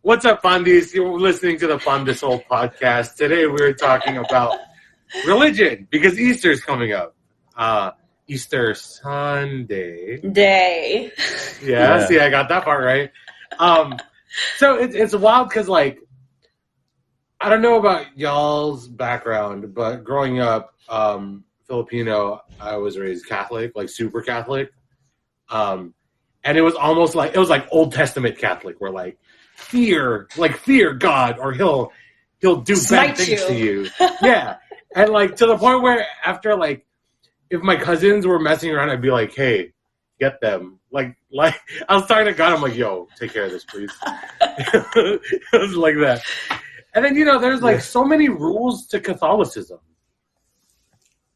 What's up, Pandees? You're listening to the Pandesoul podcast. Today we're talking about religion because Easter's coming up. Easter Sunday. Day. Yeah, see, I got that part right. So it's wild because, like, I don't know about y'all's background, but growing up Filipino, I was raised Catholic, like super Catholic. And it was almost like Old Testament Catholic, where fear God, or he'll do Smite bad things you. to you. Yeah. And to the point where after if my cousins were messing around, I'd be like, hey, get them. Like I was talking to God, I'm like, yo, take care of this, please. It was like that. And then there's so many rules to Catholicism.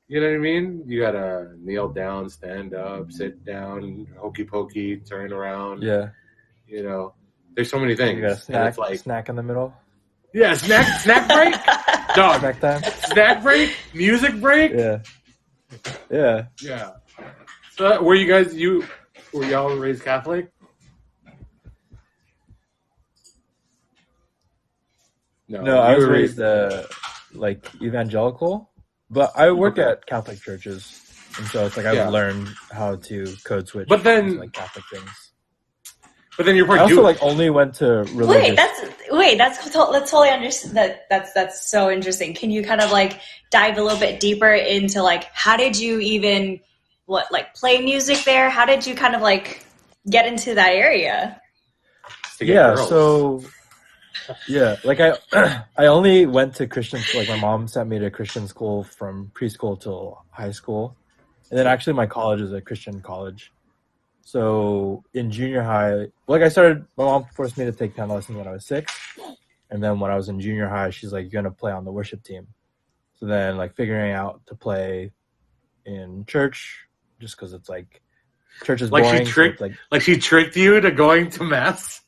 You know what I mean? You gotta kneel down, stand up, sit down, hokey pokey, turn around. Yeah. There's so many things. You got a snack, and it's snack in the middle. Yeah, snack break, dog. Snack time. Snack break, music break. Yeah. So were y'all raised Catholic? No, I was raised evangelical. But I work at Catholic churches, and so it's I've learned how to code switch. But then Catholic things. But then you're part I also only went to religious. That's totally understand. That's so interesting. Can you kind of dive a little bit deeper into how did you even play music there? How did you kind of get into that area? I only went to Christian, my mom sent me to Christian school from preschool till high school. And then actually my college is a Christian college. So in junior high, my mom forced me to take piano lessons when I was 6. And then when I was in junior high, she's like, you're going to play on the worship team. So then figuring out to play in church, just because it's church is boring. She tricked you to going to mass?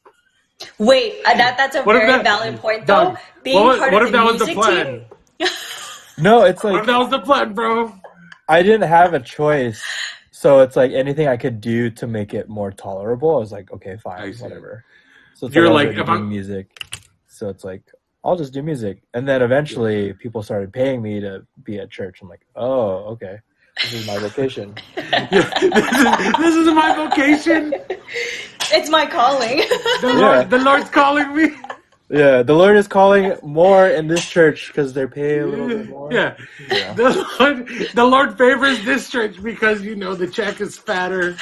Wait, that's a very valid point, though. What if that was the plan? No, it's what if that was the plan, bro? I didn't have a choice, so it's anything I could do to make it more tolerable. I was like, okay, fine, whatever. So it's you're doing music, so it's I'll just do music, and then eventually people started paying me to be at church. I'm like, oh, okay, this is my vocation. This is my vocation. It's my calling. The Lord's calling me. Yeah, the Lord is calling more in this church because they're paying a little bit more. Yeah. The Lord favors this church because the check is fatter.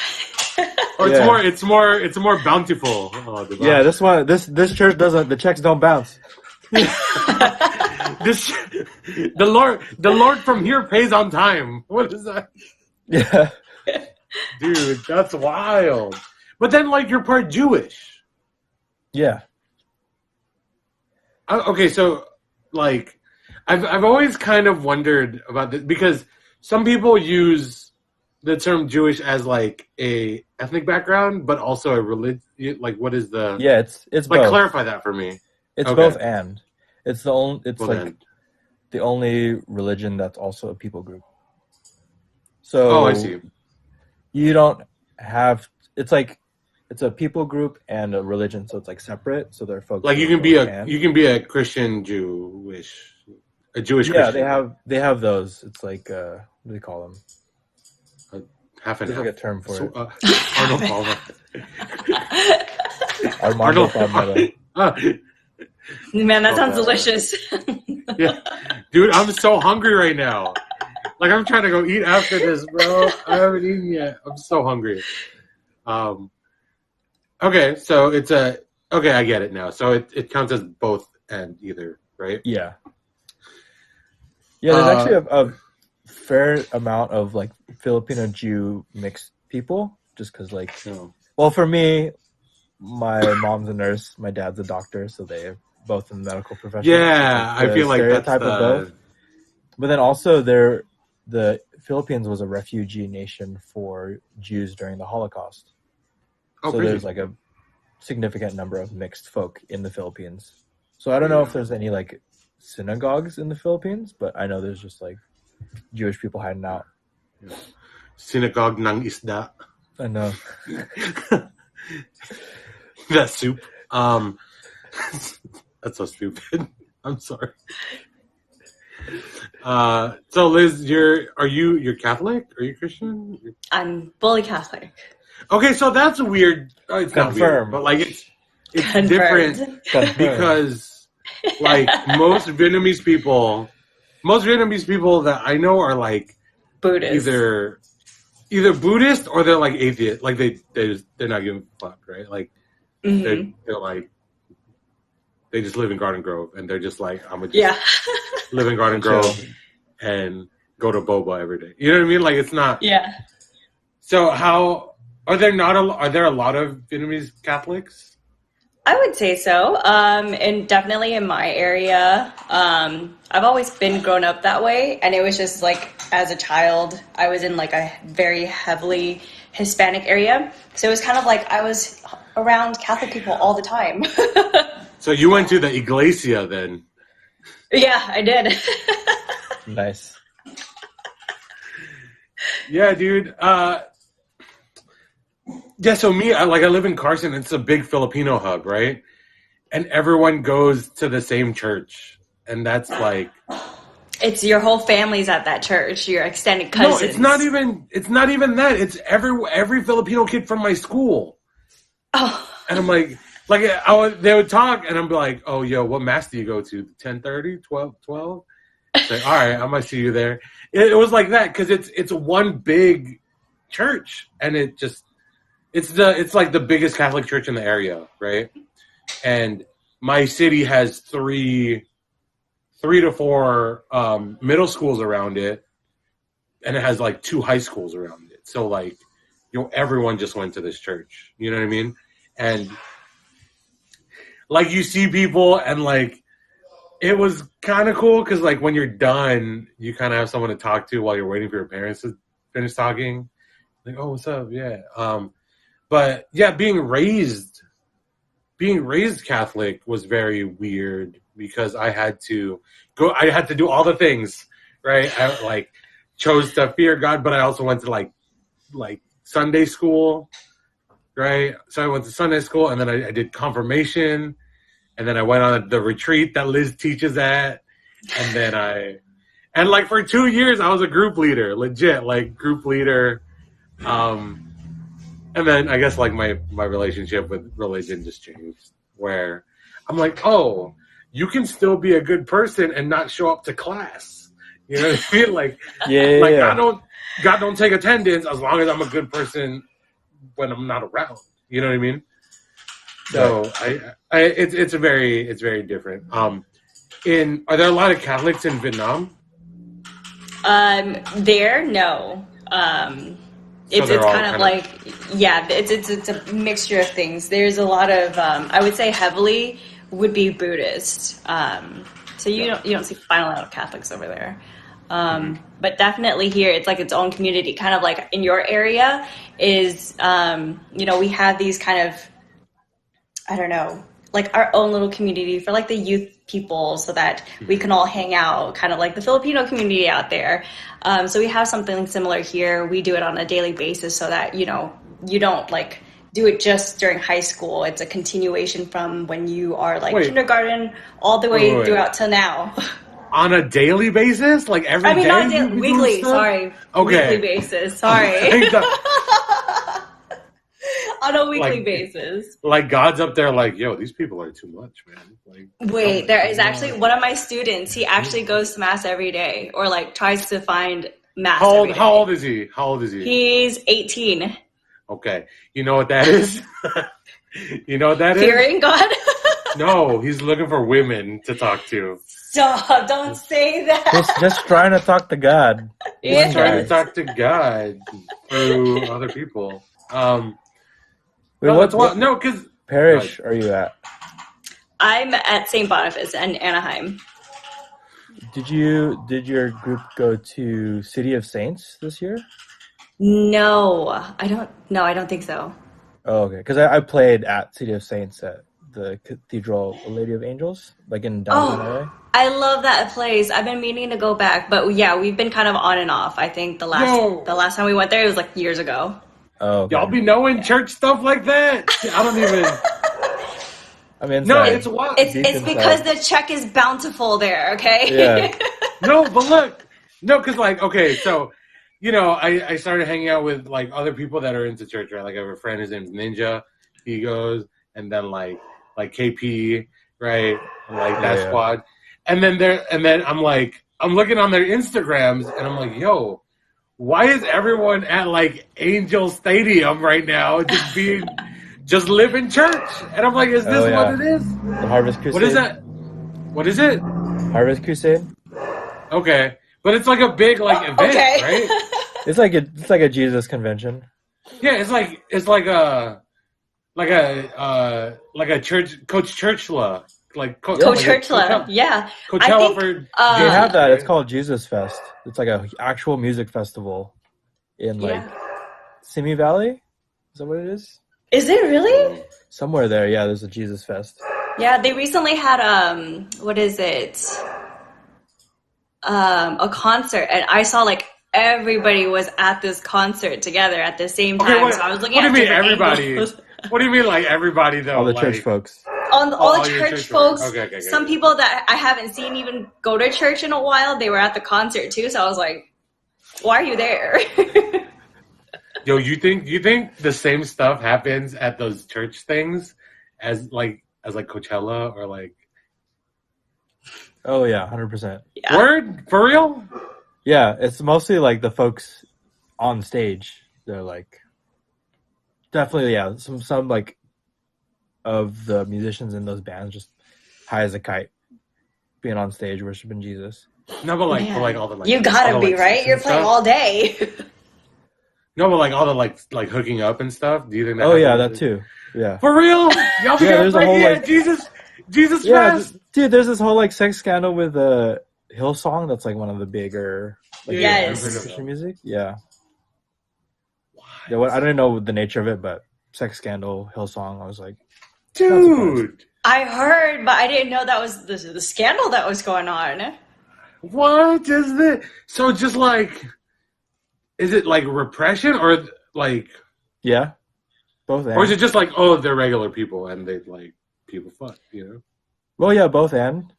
Or it's more bountiful. Yeah, this church doesn't. The checks don't bounce. The Lord from here pays on time. What is that? Yeah. Dude, that's wild. But then, you're part Jewish. Yeah. Okay, so, I've always kind of wondered about this because some people use the term Jewish as a ethnic background, but also a religion. What is the? Yeah, it's both. Clarify that for me. It's both and. It's the only. It's the only religion that's also a people group. So. Oh, I see. You don't have. It's it's a people group and a religion, so it's separate. So they're folks. You can be a Christian Jewish, a Jewish Christian. Yeah, they have those. It's what do they call them? Half and half. There's a term for it. Arnold Palmer. Man, that sounds delicious. Yeah, dude, I'm so hungry right now. I'm trying to go eat after this, bro. I haven't eaten yet. I'm so hungry. Okay, so I get it now. So it counts as both and either, right? Yeah. Yeah, there's actually a fair amount of Filipino Jew mixed people, just because well, for me, my mom's a nurse, my dad's a doctor, so they're both in the medical profession. Yeah, I feel that's of both. But then also the Philippines was a refugee nation for Jews during the Holocaust. So there's a significant number of mixed folk in the Philippines. So I don't know if there's any synagogues in the Philippines, but I know there's just Jewish people hiding out. Synagogue ng isda. I know. that soup. That's so stupid. I'm sorry. So Liz, you're Catholic? Are you Christian? I'm fully Catholic. Okay, so that's weird. It's not weird, Confirmed. but like it's Confirmed. different Confirmed. because like most Vietnamese people that I know are like Buddhist. either Buddhist or they're like atheist. Like they're not giving a fuck, right? Like Mhm. they're like they just live in Garden Grove and they're just like I'm gonna just Yeah. live in Garden Grove and go to boba every day. You know what I mean? Like it's not. Yeah. So how are there a lot of Vietnamese Catholics? I would say so. And definitely in my area, I've always been grown up that way. And it was just like, as a child, I was in like a very heavily Hispanic area. So it was kind of like I was around Catholic people all the time. So you went to the iglesia then? Yeah, I did. Nice. Yeah, dude. Yeah, so I live in Carson. It's a big Filipino hub, right? And everyone goes to the same church, and that's like It's your whole family's at that church. Your extended cousins. no, it's not even that. It's every Filipino kid from my school. Oh, And I'm like they would talk, and I'm like, oh, yo, what mass do you go to? 10:30, 12? It's like, all right, I might see you there. It was like that because it's one big church, and it's like the biggest Catholic church in the area, right? And my city has three to four middle schools around it, and it has like 2 high schools around it. So like, everyone just went to this church. You know what I mean? And like you see people, and like it was kind of cool because like when you're done, you kind of have someone to talk to while you're waiting for your parents to finish talking. Like, oh, what's up? Yeah. But yeah, being raised Catholic was very weird because I had to do all the things, right? I like chose to fear God, but I also went to like Sunday school, right? So I went to Sunday school, and then I did confirmation, and then I went on the retreat that Liz teaches at, and then like for 2 years I was a group leader, legit like group leader. And then I guess like my relationship with religion just changed, where I'm like, oh, you can still be a good person and not show up to class. You know what I mean? Like, Yeah. God don't take attendance as long as I'm a good person when I'm not around. You know what I mean? So it's very different. Are there a lot of Catholics in Vietnam? no. It's kind of like, yeah, it's a mixture of things. There's a lot of, I would say heavily would be Buddhist. So you don't see a lot of Catholics over there. But definitely here, it's like its own community, kind of like in your area is, we have these kind of, I don't know, like our own little community for like the youth people so that we can all hang out, kind of like the Filipino community out there. So we have something similar here. We do it on a daily basis so that, you don't like do it just during high school. It's a continuation from when you are like kindergarten all the way throughout till now. On a daily basis? Like every day? Not daily, weekly, sorry. Okay. Weekly basis, sorry. On a weekly basis. Like God's up there like, yo, these people are too much, man. Like, wait, there is actually one of my students, he actually goes to mass every day or like tries to find mass every day. How old is he? He's 18. Okay. You know what that is? You know what that is? Fearing God? No, he's looking for women to talk to. Stop, don't say that. Just trying to talk to God. He's trying to talk to God through other people. Because parish are you at? I'm at St. Boniface in Anaheim. Did your group go to City of Saints this year? No, I don't think so. Oh, okay. Because I played at City of Saints at the Cathedral Lady of Angels, like in downtown LA. I love that place. I've been meaning to go back, but yeah, we've been kind of on and off. I think the last time we went there, it was like years ago. Oh, okay. Y'all be knowing church stuff like that? I don't even. I mean, No, inside. it's what. It's Deep because inside. the check is bountiful there, okay? Yeah. No, but look, no, because like, okay, so, you know, I started hanging out with like other people that are into church, right? Like I have a friend, his name's Ninja. He goes, and then like KP, right? And like that Yeah. squad, and then I'm like, I'm looking on their Instagrams, and I'm like, yo, why is everyone at like Angel Stadium right now, just living church? And I'm like, is this Oh, what yeah. it is? The Harvest Crusade. What is that? What is it? Harvest Crusade. Okay, but it's like a big like event, Okay. right? It's like a Jesus convention. Yeah, it's like a church, Coach Churchla, like Coach Hurtla, yeah. I Coachella think, for They Uh, have that. It's right? called Jesus Fest. It's like a actual music festival in like yeah. Simi Valley. Is that what it is? Is it really? Somewhere there. Yeah, there's a Jesus Fest. Yeah, they recently had what is it? A concert, and I saw like everybody was at this concert together at the same Okay, time. So I was looking what do at you mean different everybody? angles. What do you mean like everybody though? All the like, church folks. All all the your church church folks, okay, some people that I haven't seen even go to church in a while, they were at the concert too. So I was like, why are you there? Yo, you think the same stuff happens at those church things as Coachella or like Oh yeah, 100%. Yeah. Word? For real? Yeah, it's mostly like the folks on stage. They're like definitely some like of the musicians in those bands just high as a kite, being on stage worshiping Jesus. No, but like Man, all the like you gotta all the, be like, right. sex You're and playing stuff. all day. No, but like all the like hooking up and stuff. Do you think that? Oh yeah, happens? that too. Yeah. For real? Y'all be Yeah, there's a like, whole, yeah, like- Jesus Yeah, Fest. dude, there's this whole like sex scandal with Hillsong. That's like one of the bigger like Yeah, Yes. bands in Christian music. Yeah. What? Yeah, I don't know the nature of it, but sex scandal, Hillsong. I was like, Dude, I heard, but I didn't know that was the scandal that was going on. what is this? So just like, is it like repression or like, yeah, both. or is And. it just like, oh, they're regular people and they like people fuck, you know? Well, yeah, both and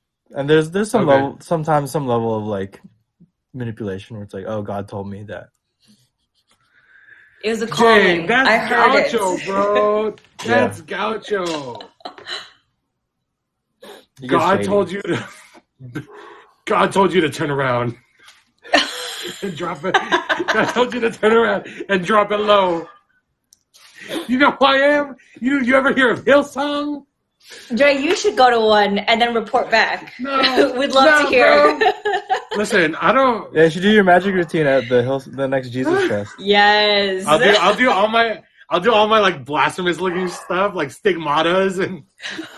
there's some Okay. level, sometimes some level of like manipulation where it's like, oh, God told me that. It was a Dang, calling. that's I heard gaucho, it. bro. Yeah. That's gaucho. It gets God shady. told you to. God told you to turn around and drop it. God told you to turn around and drop it low. You know who I am? You ever hear of Hillsong? Dre, you should go to one and then report back. No, We'd love to hear. bro. Listen, I don't. Yeah, you should do your magic routine at the next Jesus Fest. Yes. I'll do all my like blasphemous looking stuff, like stigmatas and.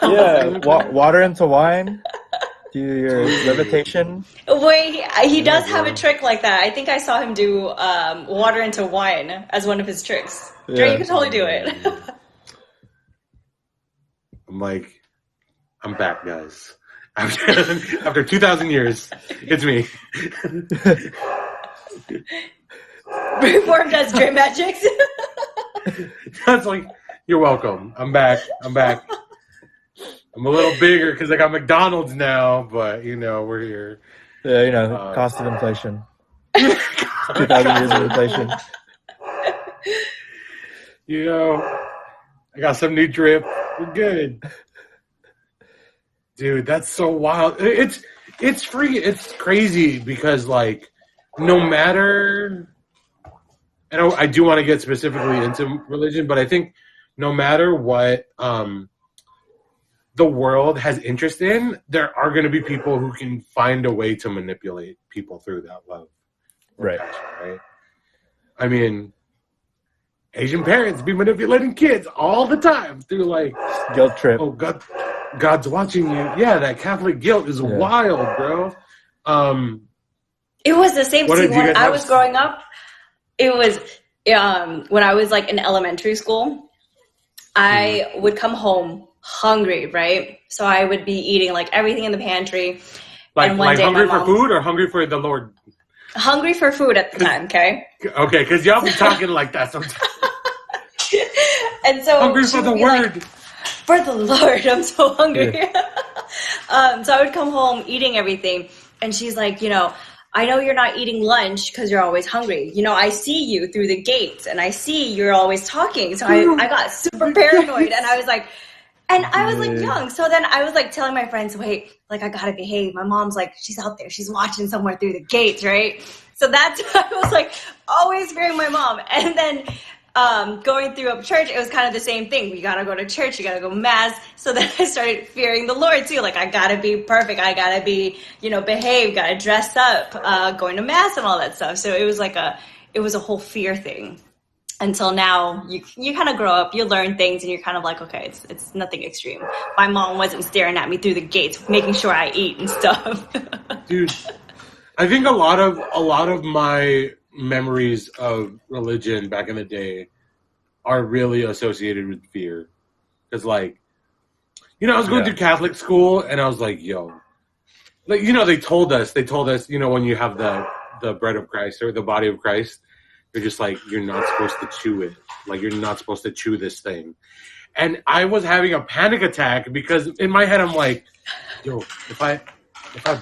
Yeah, water into wine. Do your levitation. Wait, he Yeah, does have a bro. trick like that. I think I saw him do water into wine as one of his tricks. Dre, Yeah. you could totally do it. I'm like, I'm back, guys. After 2,000 years, it's me. Performed as Dre Magics. That's like, you're welcome. I'm back. I'm a little bigger because I got McDonald's now, but you know we're here. Yeah, cost of inflation. 2,000 years of inflation. You know, I got some new drip. We're good, dude. That's so wild. It's free. It's crazy because like, no matter. And I do want to get specifically into religion, but I think no matter what the world has interest in, there are going to be people who can find a way to manipulate people through that love. Right. Passion, right? I mean, Asian parents be manipulating kids all the time through like, Guilt trip. oh, God's watching you. Yeah, that Catholic guilt is wild, bro. It was the same What thing did you when guys I have? was growing up. It was when I was like in elementary school. I would come home hungry, right? So I would be eating like everything in the pantry. Like, and one like day hungry my for mom, food or hungry for the Lord? hungry for food at the time, okay? Okay, because y'all be talking like that sometimes. And so Hungry she for the would be like, word. for the Lord, I'm so hungry. So I would come home eating everything, and she's like, I know you're not eating lunch because you're always hungry. I see you through the gates, and I see you're always talking. So I got super paranoid, and I was like, young. So then I was like telling my friends, wait, like I gotta behave. My mom's like, she's out there. She's watching somewhere through the gates, right? So that's, I was like always fearing my mom. And then going through up church, it was kind of the same thing. You gotta go to church, you gotta go mass. So then I started fearing the Lord too. Like I gotta be perfect. I gotta be, behave, gotta dress up, going to mass and all that stuff. So it was like it was a whole fear thing. Until now, you kind of grow up, you learn things, and you're kind of like, okay, it's nothing extreme. My mom wasn't staring at me through the gates, making sure I eat and stuff. Dude, I think a lot of my memories of religion back in the day are really associated with fear. Because, like, I was going through Catholic school, and I was like, yo. Like, they told us, when you have the bread of Christ or the body of Christ, they're just like, you're not supposed to chew it. Like, you're not supposed to chew this thing. And I was having a panic attack because in my head, I'm like, yo, if I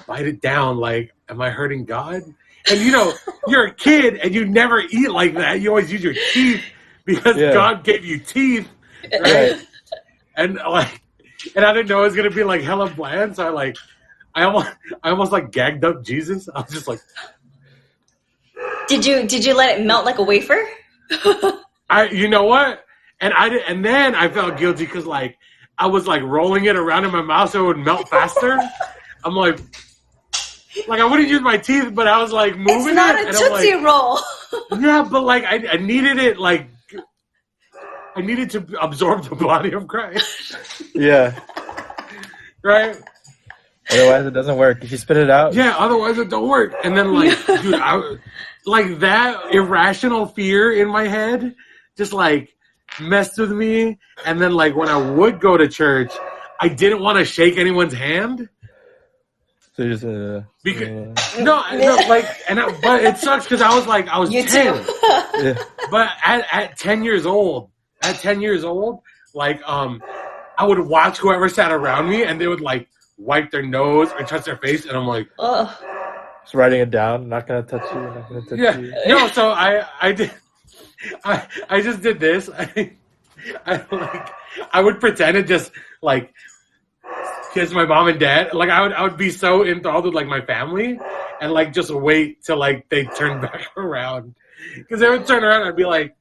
bite it down, like, am I hurting God? And, you're a kid and you never eat like that. You always use your teeth because God gave you teeth, right? And, like, and I didn't know it was going to be, like, hella bland. So I almost like, gagged up Jesus. I was just like... Did you let it melt like a wafer? You know what? And then I felt guilty because like I was like rolling it around in my mouth so it would melt faster. I'm like I wouldn't use my teeth, but I was like moving it's not it. A Tootsie Roll. Yeah, but like I needed it. Like I needed to absorb the body of Christ. Yeah. Right. Otherwise, it doesn't work. If you spit it out. Yeah. Otherwise, it don't work. And then like, dude, like that irrational fear in my head just like messed with me. And then like when I would go to church, I didn't want to shake anyone's hand. So just because, no, like, but it sucks because I was you 10. Yeah. But at 10 years old, like I would watch whoever sat around me and they would like wipe their nose or touch their face, and I'm like, ugh. Just writing it down. Not gonna touch you. Not gonna touch you. No. So I just did this. I would pretend to just like kiss my mom and dad. Like I would be so enthralled with like my family, and like just wait till like they turn back around, because they would turn around and I'd be like,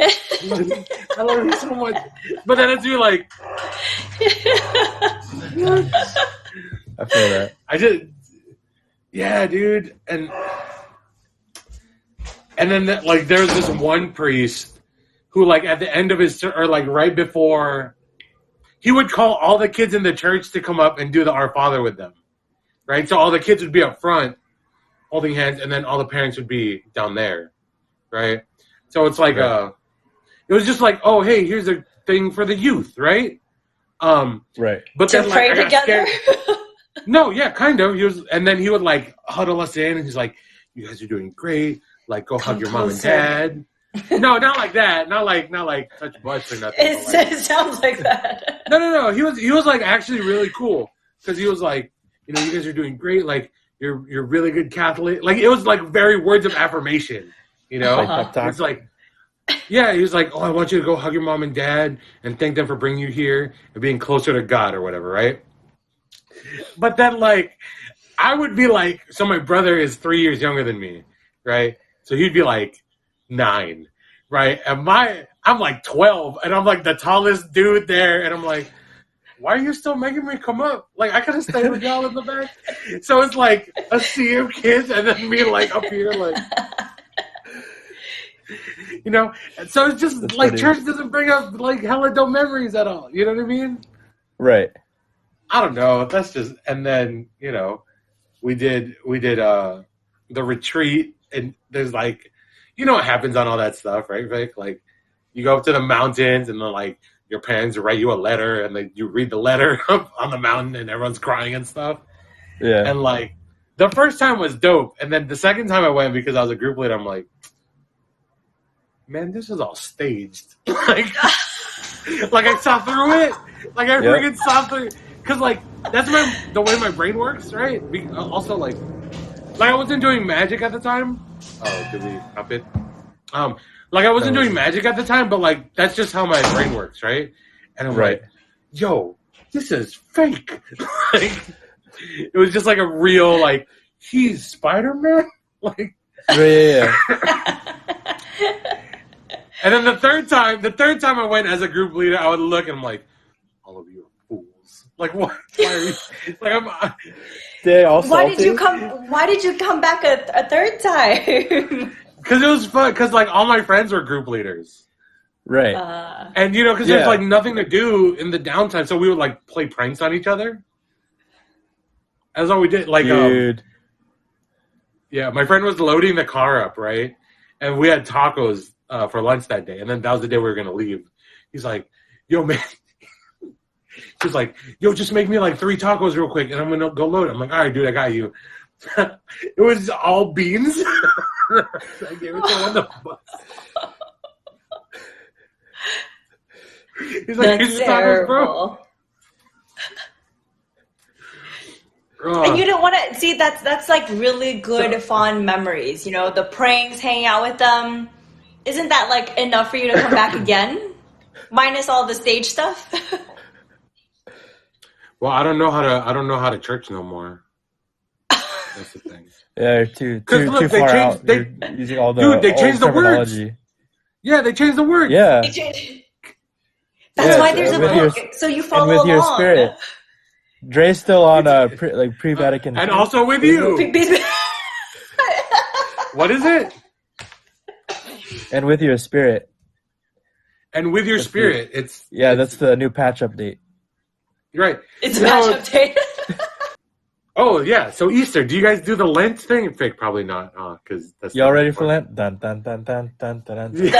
I love you so much. But then it's be like, I feel that. Yeah, dude. And then like there's this one priest who like at the end of his, or like right before, he would call all the kids in the church to come up and do the Our Father with them. Right? So all the kids would be up front holding hands, and then all the parents would be down there. Right? So it's like it was just like, oh, hey, here's a thing for the youth, right? Right. But to then, pray like, together? No, yeah, kind of. And then he would like huddle us in, and he's like, "You guys are doing great. Like, go hug your mom and dad." No, not like that. Not like touch butts or nothing. It sounds like that. No. He was like actually really cool, because he was like, you guys are doing great. Like, you're really good Catholic. Like, it was like very words of affirmation. It's like. Yeah, he was like, oh, I want you to go hug your mom and dad and thank them for bringing you here and being closer to God or whatever, right? But then, like, I would be like, so my brother is 3 years younger than me, right? So he'd be like 9, right? And I'm like 12, and I'm like the tallest dude there, and I'm like, why are you still making me come up? Like, I could have stayed with y'all in the back. So it's like a sea of kids, and then me like up here, like... So it's just that's like funny. Church doesn't bring up like hella dope memories at all. You know what I mean? Right. I don't know. That's just, and then we did the retreat, and there's like, what happens on all that stuff, right, Vic? Like, you go up to the mountains, and then like your parents write you a letter, and then you read the letter on the mountain, and everyone's crying and stuff. Yeah. And like the first time was dope, and then the second time I went, because I was a group leader, I'm like, man, this is all staged. like I saw through it. Like I freaking softly, because like that's the way my brain works, right? Also like I wasn't doing magic at the time. Oh, did we up it? Like I wasn't doing magic at the time, but like that's just how my brain works, right? And I'm like, yo, this is fake. Like it was just like a real like he's Spider-Man, like. Yeah. And then the third time I went as a group leader, I would look and I'm like, all of you are fools. Like what? Why are you, like I'm. Why did you come back a third time? Because it was fun. Because like all my friends were group leaders, right? And because there's like nothing to do in the downtime, so we would like play pranks on each other. That's all we did. Like, dude. Yeah, my friend was loading the car up, right? And we had tacos for lunch that day, and then that was the day we were gonna leave. He's like, "Yo, man." He's like, "Yo, just make me like 3 tacos real quick, and I'm gonna go load it." I'm like, "All right, dude, I got you." It was all beans. I gave it to one of the bus. He's like, "Here's your tacos, bro." And you don't want to see that's like really good fond memories, the pranks, hanging out with them. Isn't that like enough for you to come back again, minus all the stage stuff? Well, I don't know how to church no more. That's the thing. Yeah, too far out. They're using all the dude, they changed the words. Yeah, they changed the words. Yeah. That's why there's a book, so you follow along. Your spirit. Dre's still on pre-Vatican. And also with you. What is it? And with your spirit. And with your spirit. That's the new patch update. Right. It's a patch update. Oh, yeah. So Easter, do you guys do the Lent thing? Fake, probably not. Because that's y'all ready for Lent? Dun, dun, dun, dun, dun, dun, dun, dun.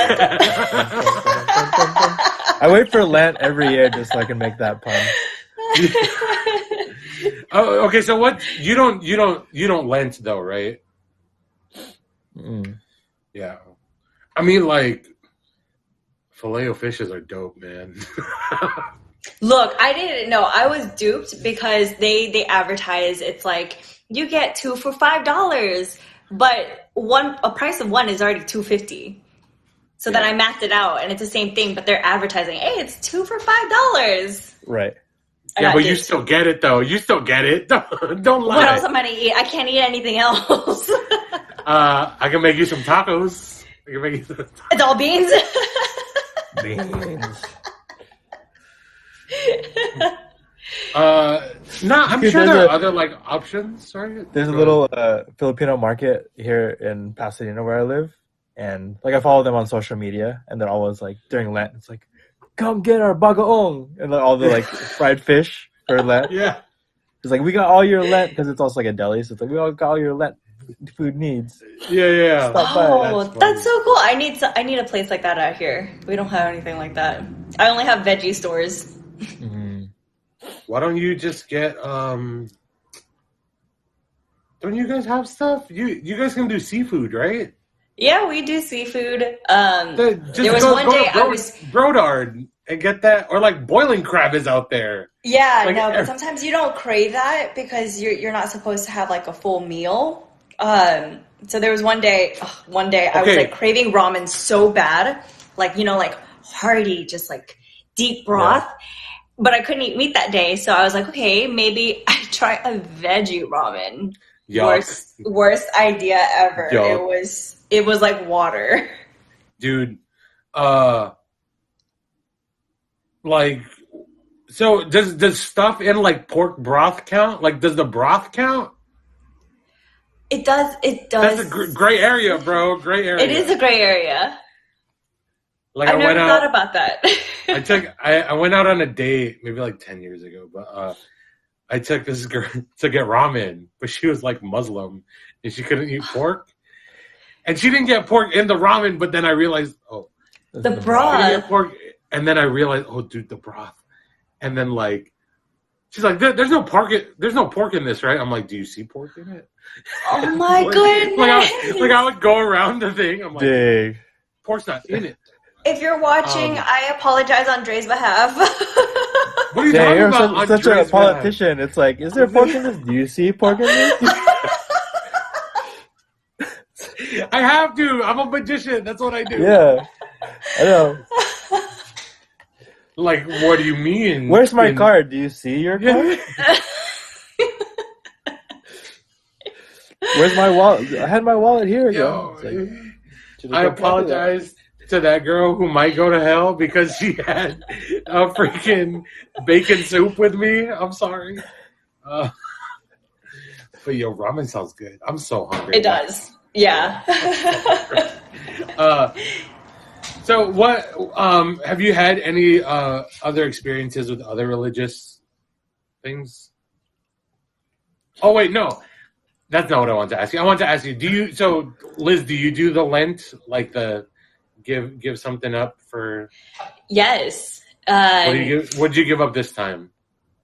I wait for Lent every year just so I can make that pun. Oh, okay. So what? You don't Lent though, right? Mm. Yeah. I mean, like, Filet-O-Fishes are dope, man. Look, I didn't know. I was duped because they advertise it's like you get 2 for $5, but a price of one is already $2.50. So then I mapped it out, and it's the same thing, but they're advertising, hey, it's 2 for $5. Right. Yeah, but you still get it, though. You still get it. Don't lie. What else am I going to eat? I can't eat anything else. I can make you some tacos. I can make you some tacos. It's all beans. Beans. I'm sure there are other, like, options. Sorry. There's a little Filipino market here in Pasadena where I live. And, like, I follow them on social media. And they're always, like, during Lent, it's like, come get our bagoong, and all the like fried fish for Lent. Yeah, it's like we got all your Lent because it's also like a deli, so it's like we all got all your Lent food needs. Yeah. Oh, that's so cool. I need a place like that out here. We don't have anything like that. I only have veggie stores. Mm-hmm. Why don't you just get Don't you guys have stuff? You guys can do seafood, right? Yeah, we do seafood. There was one day I was Brodard and get that, or like boiling crab is out there. Yeah, like, no, but sometimes you don't crave that because you're not supposed to have like a full meal. So there was one day I was like craving ramen so bad, like like hearty, just like deep broth. Yeah. But I couldn't eat meat that day, so I was like, okay, maybe I try a veggie ramen. Yuck. Worst idea ever. Yuck. It was like water. Dude, like, so does stuff in like pork broth count? Like, does the broth count? It does. That's a gray area, bro. Gray area. It is a gray area. Like, I never thought about that. I went out on a date maybe like 10 years ago, but I took this girl to get ramen, but she was like Muslim and she couldn't eat pork. And she didn't get pork in the ramen, but then I realized, the broth. She didn't get pork, and then I realized, dude, the broth. And then like, she's like, there's no pork in this, right? I'm like, do you see pork in it? Oh my goodness! Like I would go around the thing. I'm like, Dang. Pork's not in it. If you're watching, I apologize on Dre's behalf. What are you Yeah, talking you're about? On such a Dre's back? politician. It's like, is there pork in this? Do you see pork in this? I have to. I'm a magician. That's what I do. Yeah, I know. Like, what do you mean? Where's my card? Do you see your card? Where's my wallet? I had my wallet here again. Yo, It's like, should've I kept track of that. apologize to that girl who might go to hell because she had a freaking bacon soup with me. I'm sorry. But yo, ramen sounds good. I'm so hungry. It does. Yeah. So what have you had any other experiences with other religious things? Oh wait, no. That's not what I want to ask you. I want to ask you, Liz, do you do the Lent, like the give something up for? Yes. What did you give up this time?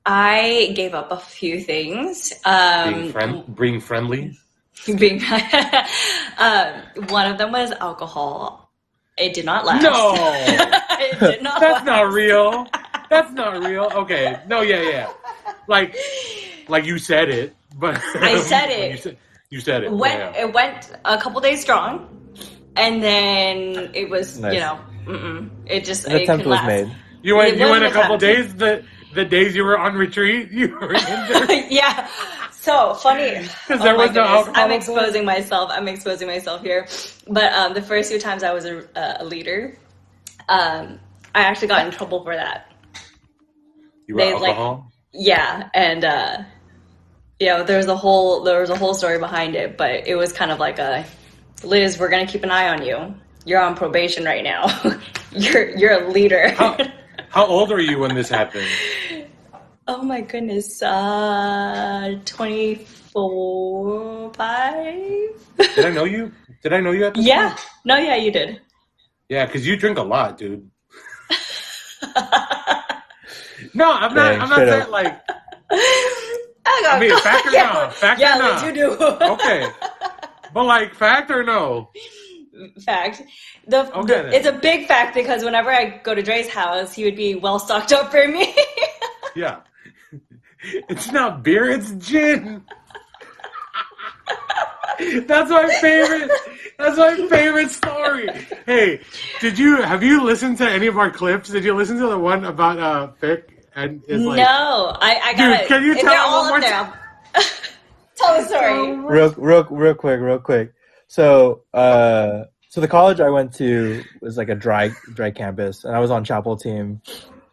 I gave up a few things. Being friendly? One of them was alcohol. It did not last. No! It did not That's last. not real. That's not real. Okay. No, yeah. Like you said it, but I said it. You said it. It went a couple days strong, and then it was, Nice. it just An it attempt couldn't was last. made. You went It wasn't a couple attempt. days, the days you were on retreat, you were in there. Yeah. So funny. Because there was no alcohol. I'm exposing myself. I'm exposing myself here. But the first few times I was a leader, I actually got in trouble for that. You were alcohol? Yeah, and there was a whole story behind it, but it was kind of like Liz, we're gonna keep an eye on you. You're on probation right now. you're a leader. How old were you when this happened? Oh my goodness, 24, 5. Did I know you? Did I know you at this Yeah. point? No, yeah, you did. Yeah, because you drink a lot, dude. No, I'm not saying up. like. I mean, fact or no? Fact or no? Liz, you do. Okay, but like fact or no? Fact. Okay, then. It's a big fact because whenever I go to Dre's house, he would be well stocked up for me. Yeah, it's not beer, it's gin. That's my favorite. That's my favorite story. Hey, have you listened to any of our clips? Did you listen to the one about Vic and is like? No, I got Dude, it. can you tell They're one all more up there. Tell the story. Real quick. So the college I went to was like a dry campus, and I was on chapel team,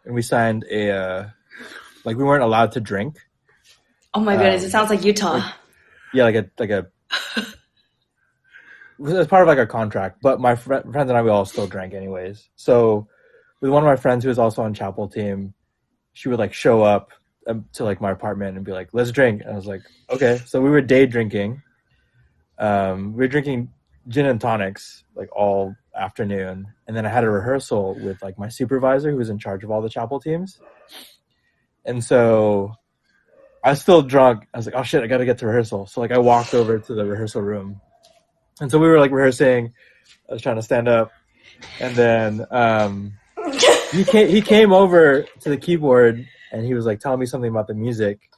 and we signed we weren't allowed to drink. Oh my goodness, it sounds like Utah. Yeah, like a it's part of like a contract, but my friends and I, we all still drank anyways. So with one of my friends who was also on chapel team, she would like show up to like my apartment and be like, let's drink. And I was like, okay. So we were day drinking. We were drinking gin and tonics like all afternoon. And then I had a rehearsal with like my supervisor who was in charge of all the chapel teams. And so I was still drunk. I was like, oh shit, I got to get to rehearsal. So like I walked over to the rehearsal room. And so we were like rehearsing. I was trying to stand up. And then he came over to the keyboard and he was like telling me something about the music.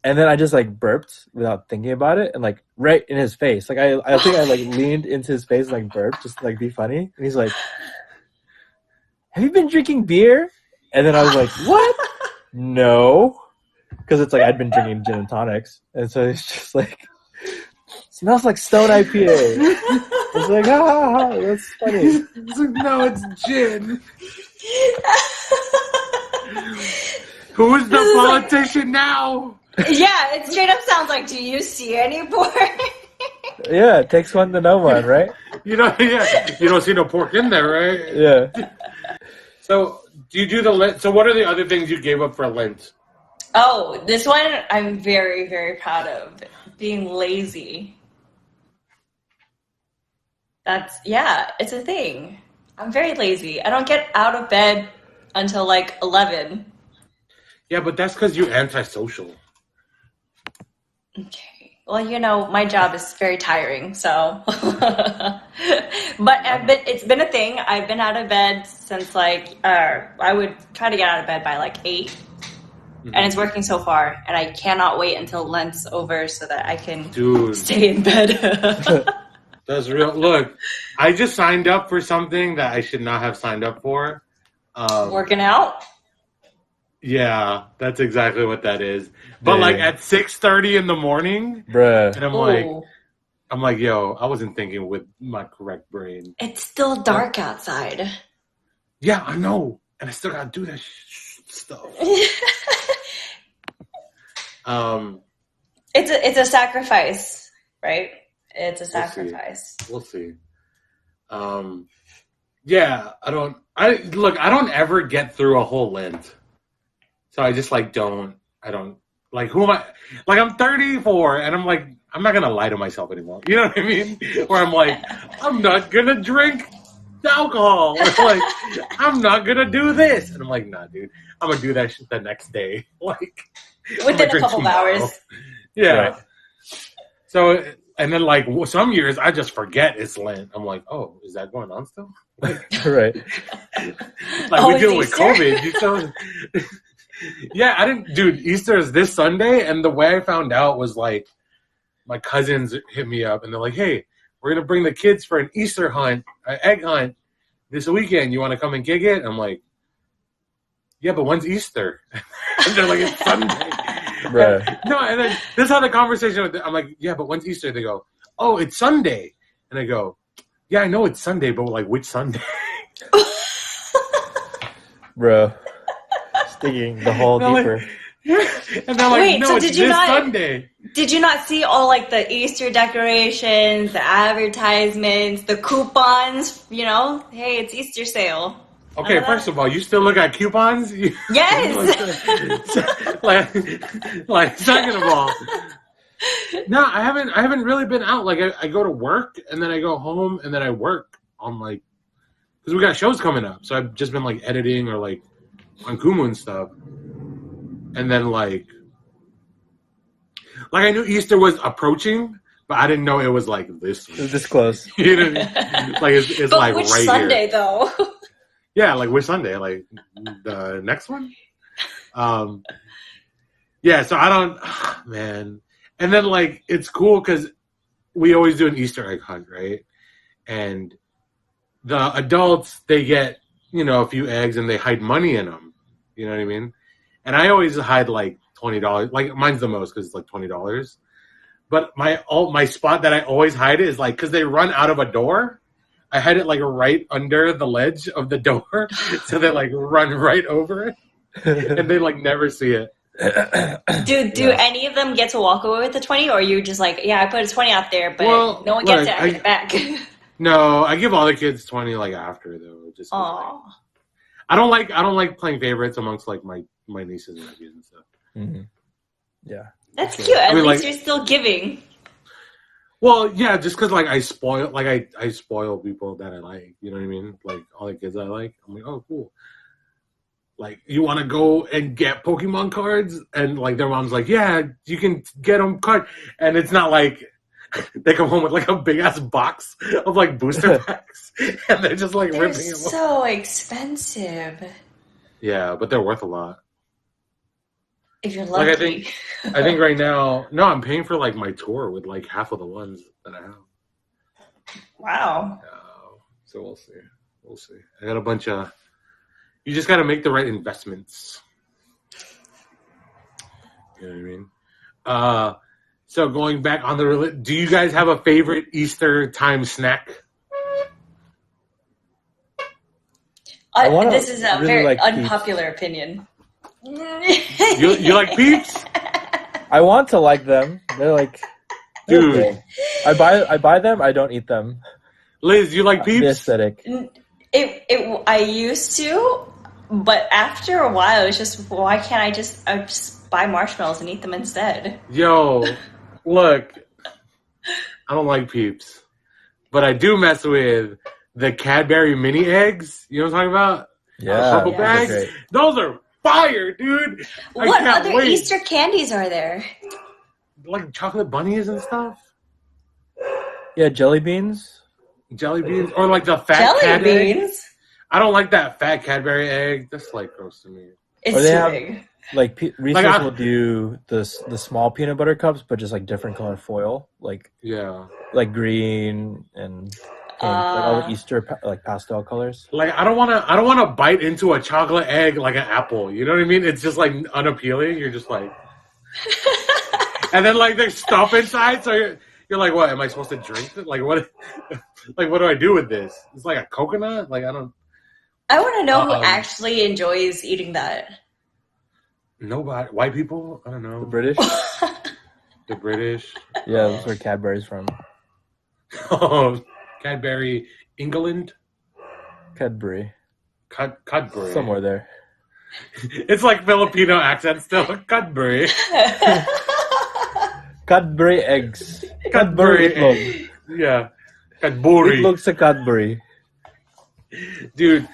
And then I just like burped without thinking about it and like right in his face. Like I think I like leaned into his face and like burped just to like be funny. And he's like, have you been drinking beer? And then I was like, what? No. Because it's like I'd been drinking gin and tonics. And so it's just like, smells like Stone IPA. It's like, ha ha ha, that's funny. It's like, no, it's gin. Who's the politician now? Yeah, it straight up sounds like, do you see any pork? Yeah, it takes one to know one, right? You don't see no pork in there, right? Yeah. So, do you do the Lent? So, what are the other things you gave up for Lent? Oh, this one I'm very, very proud of. Being lazy. It's a thing. I'm very lazy. I don't get out of bed until like 11. Yeah, but that's because you're antisocial. Okay. Well, my job is very tiring, so. But it's been a thing. I've been out of bed since I would try to get out of bed by like 8. and it's working so far. And I cannot wait until Lent's over so that I can Dude, stay in bed. that's real. Look, I just signed up for something that I should not have signed up for. Working out? Yeah, that's exactly what that is. But like Dang. at 6:30 in the morning, Bruh. and Ooh. I'm like, yo, I wasn't thinking with my correct brain. It's still dark outside. Yeah, I know, and I still gotta do that stuff. It's a sacrifice, right? It's a We'll see. sacrifice. We'll see. Yeah, I don't ever get through a whole Lent. So I just like I don't like who am I? Like I'm 34 and I'm like, I'm not gonna lie to myself anymore. You know what I mean? Where I'm like, I'm not gonna drink alcohol. Or like, I'm not gonna do this. And I'm like, nah, dude, I'm gonna do that shit the next day. Like Within a couple of hours. Yeah. Right. So and then like some years I just forget it's Lent. I'm like, oh, is that going on still? Like, Right. we deal with Easter? COVID. Yeah, I didn't. Dude, Easter is this Sunday, and the way I found out was like, my cousins hit me up, and they're like, "Hey, we're gonna bring the kids for an Easter hunt, an egg hunt this weekend. You want to come and gig it?" I'm like, "Yeah, but when's Easter?" And they're like, "It's Sunday." Bruh. No, and then this is how the conversation with I'm like, "Yeah, but when's Easter?" They go, "Oh, it's Sunday," and I go, "Yeah, I know it's Sunday, but like which Sunday?" Bro. Sticking the hole And deeper. and they're like, Wait, "No, so it's did you this not- Sunday." Did you not see all like the Easter decorations, the advertisements, the coupons? You know, hey, it's Easter sale. Okay, first of all, you still look at coupons? Yes. like second of all, no, I haven't really been out. Like I go to work and then I go home and then I work on like because we got shows coming up, so I've just been like editing or like on Kumu and stuff, and then like I knew Easter was approaching, but I didn't know it was like this. It was this close. You know, what I mean? Like it's But like which right Sunday here. though? Yeah, like which Sunday? Like the next one? Yeah, so I don't, man. And then like it's cool because we always do an Easter egg hunt, right? And the adults they get a few eggs and they hide money in them. You know what I mean? And I always hide like $20. Like mine's the most because it's like $20. But my spot that I always hide it is like because they run out of a door. I had it like right under the ledge of the door, so they like run right over it, and they like never see it. Do any of them get to walk away with the 20, or are you just like, yeah, I put a 20 out there, but no one gets it, I get it back? No, I give all the kids 20 like after though. Just Aww. I don't like playing favorites amongst like my nieces and nephews and stuff. Mm-hmm. Yeah, That's cute. At least like, you're still giving. Well, yeah, just because like I spoil people that I like. You know what I mean? Like all the kids I like. I'm like, oh, cool. Like, you want to go and get Pokemon cards? And like their mom's like, yeah, you can get them card. And it's not like they come home with like a big ass box of like booster packs, and they're just like They're ripping them. so expensive. Yeah, but they're worth a lot. If you're lucky. Like I think right now, no, I'm paying for like my tour with like half of the ones that I have. Wow. So we'll see. We'll see. I got a bunch of. You just got to make the right investments. You know what I mean? So going back on do you guys have a favorite Easter time snack? This is a really very like unpopular opinion. You like Peeps? I want to like them. They're like, Dude. okay. I buy them. I don't eat them. Liz, you like The Peeps? aesthetic. I used to, but after a while, it's just, why can't I just buy marshmallows and eat them instead? Yo, look, I don't like Peeps, but I do mess with the Cadbury mini eggs. You know what I'm talking about? Yeah, The purple yeah. bags. Great. Those are fire, dude. I What can't other wait. Easter candies are there? Like chocolate bunnies and stuff, Yeah, jelly beans. jelly beans, or like the fat Jelly cat egg. beans? I don't like that fat Cadbury egg. That's like gross to me. It's Or they too have- big. Like Reese's I- will do the small peanut butter cups, but just like different color foil, like Yeah. green and pink, like all the Uh, Easter like pastel colors. Like I don't wanna bite into a chocolate egg like an apple. You know what I mean? It's just like unappealing. You're just like, and then like there's stuff inside, so you're like, what? Am I supposed to drink it? Like what? Like what do I do with this? It's like a coconut. Like I don't. I want to know who Um, actually enjoys eating that. Nobody. White people. I don't The know. British, The British. yeah, that's where Cadbury's from. Oh, Cadbury, England. Cadbury, Cadbury. somewhere there. It's like Filipino accent still. Cadbury. Cadbury eggs. Cadbury Cadbury Yeah. Cadbury. Itlog sa Cadbury. Dude,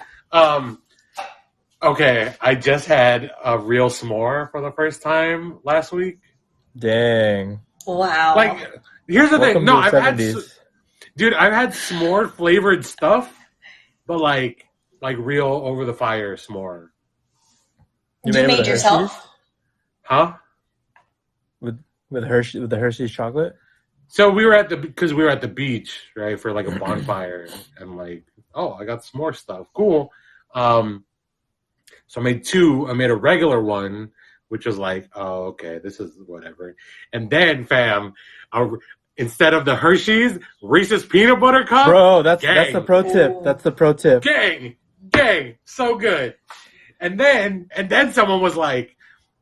okay, I just had a real s'more for the first time last week. Dang. Wow. Like, here's the Welcome thing. No, to I've the had, 70s. dude, I've had s'more flavored stuff, but like real over the fire s'more. you it made with the yourself? Hershey's? Huh? With the Hershey's chocolate? So we were at the beach, right, for like a bonfire, and like, oh, I got s'more stuff. Cool. So I made two. I made a regular one, which was like, oh, okay, this is whatever. And then, fam, instead of the Hershey's, Reese's peanut butter cup. Bro, that's gang. the pro tip. Ooh. That's the pro tip. Gang, so good. And then someone was like,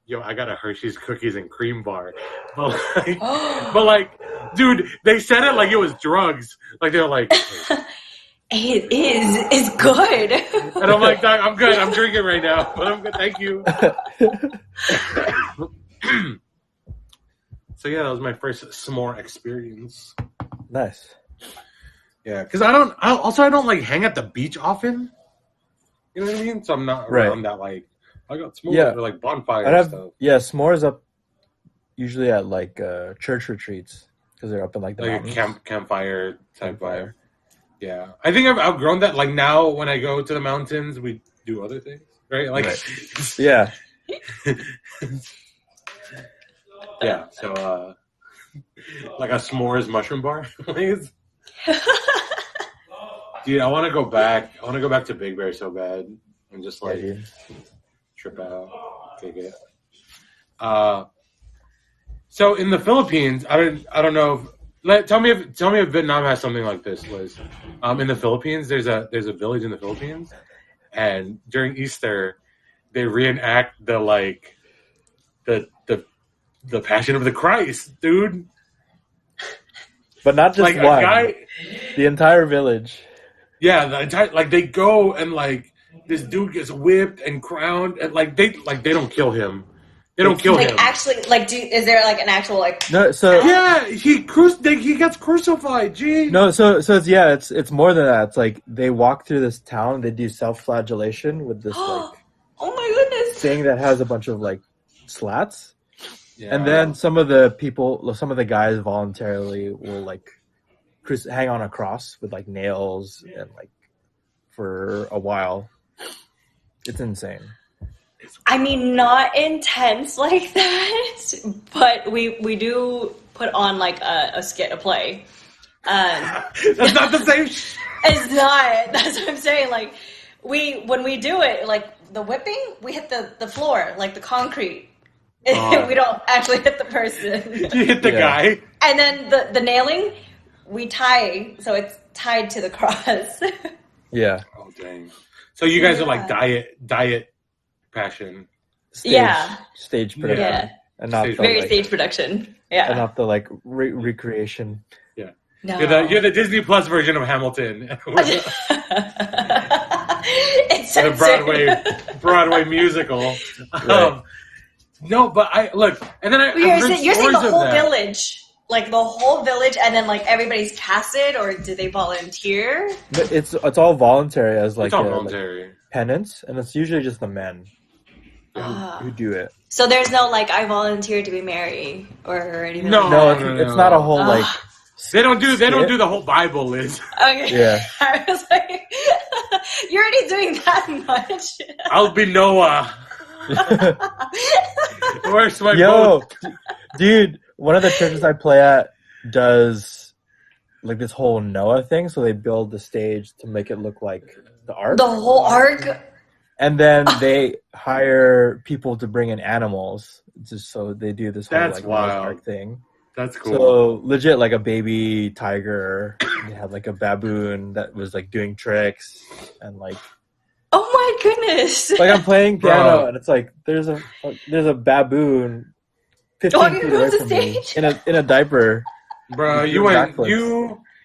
yo, I got a Hershey's cookies and cream bar. But like, dude, they said it like it was drugs. Like they were like, It is. It's good. and I'm like, Doc, I'm good. I'm drinking right now, but I'm good. Thank you. So yeah, that was my first s'more experience. Nice. Yeah, because I don't like hang at the beach often. You know what I mean? So I'm not around that like I got s'mores Yeah. or like bonfire I'd have stuff. s'mores up usually at like church retreats because they're up in like the Like mountains. a campfire type vibe. Yeah, I think I've outgrown that. Like now, when I go to the mountains, we do other things, right? Like, Yeah. yeah. So, like a s'mores mushroom bar, please. Dude, I want to go back. I want to go back to Big Bear so bad and just like dude. trip out, kick it. So in the Philippines, I don't know. Tell me if Vietnam has something like this, Liz. In the Philippines, there's a village in the Philippines, and during Easter, they reenact the Passion of the Christ, dude. But not just Like one. a guy, The entire village. yeah, the entire like they go and like this dude gets whipped and crowned, and like they don't kill him. They don't kill Like him. actually, like, is there like an actual like? No, so Yeah, he gets crucified. Gee. no, so it's more than that. It's like they walk through this town. They do self-flagellation with this like Oh my goodness! thing that has a bunch of like slats, Yeah. and then some of the guys voluntarily will like hang on a cross with like nails and like for a while. It's insane. I mean, not intense like that, but we do put on like a skit, a play. That's not the same. It's not. That's what I'm saying. Like when we do it, like the whipping, we hit the floor, like the concrete. We don't actually hit the person. You hit the guy. And then the nailing, we tie, so it's tied to the cross. Yeah. Oh dang! So you guys are like diet passion. Stage production, Yeah. and not the, Very like, stage production. and Yeah. not the like recreation. No. You're the Disney Plus version of Hamilton. It's The censored. Broadway musical. Right. No, but you're You're saying the whole village, like the whole village, and then like everybody's casted, or do they volunteer? But it's all voluntary as like It's all like, voluntary. penance, and it's usually just the men who do it. So there's no like I volunteer to be Mary or anything. No. like No, that. it's not a whole like. They don't do skit. the whole Bible, Liz. Okay. Yeah. I was like, you're already doing that much. I'll be Noah. Where's my Yo, boat? dude, one of the churches I play at does like this whole Noah thing. So they build the stage to make it look like the ark. The whole arc. And then they hire people to bring in animals, just so they do this whole That's like Noah's wild. Ark thing. That's cool. So legit, like a baby tiger. They had like a baboon that was like doing tricks, and like Oh my goodness. like I'm playing piano, Bro. and it's like there's a baboon 15 Oh, you feet go away on the from me stage? in a diaper. Bro, Doing you went backflips.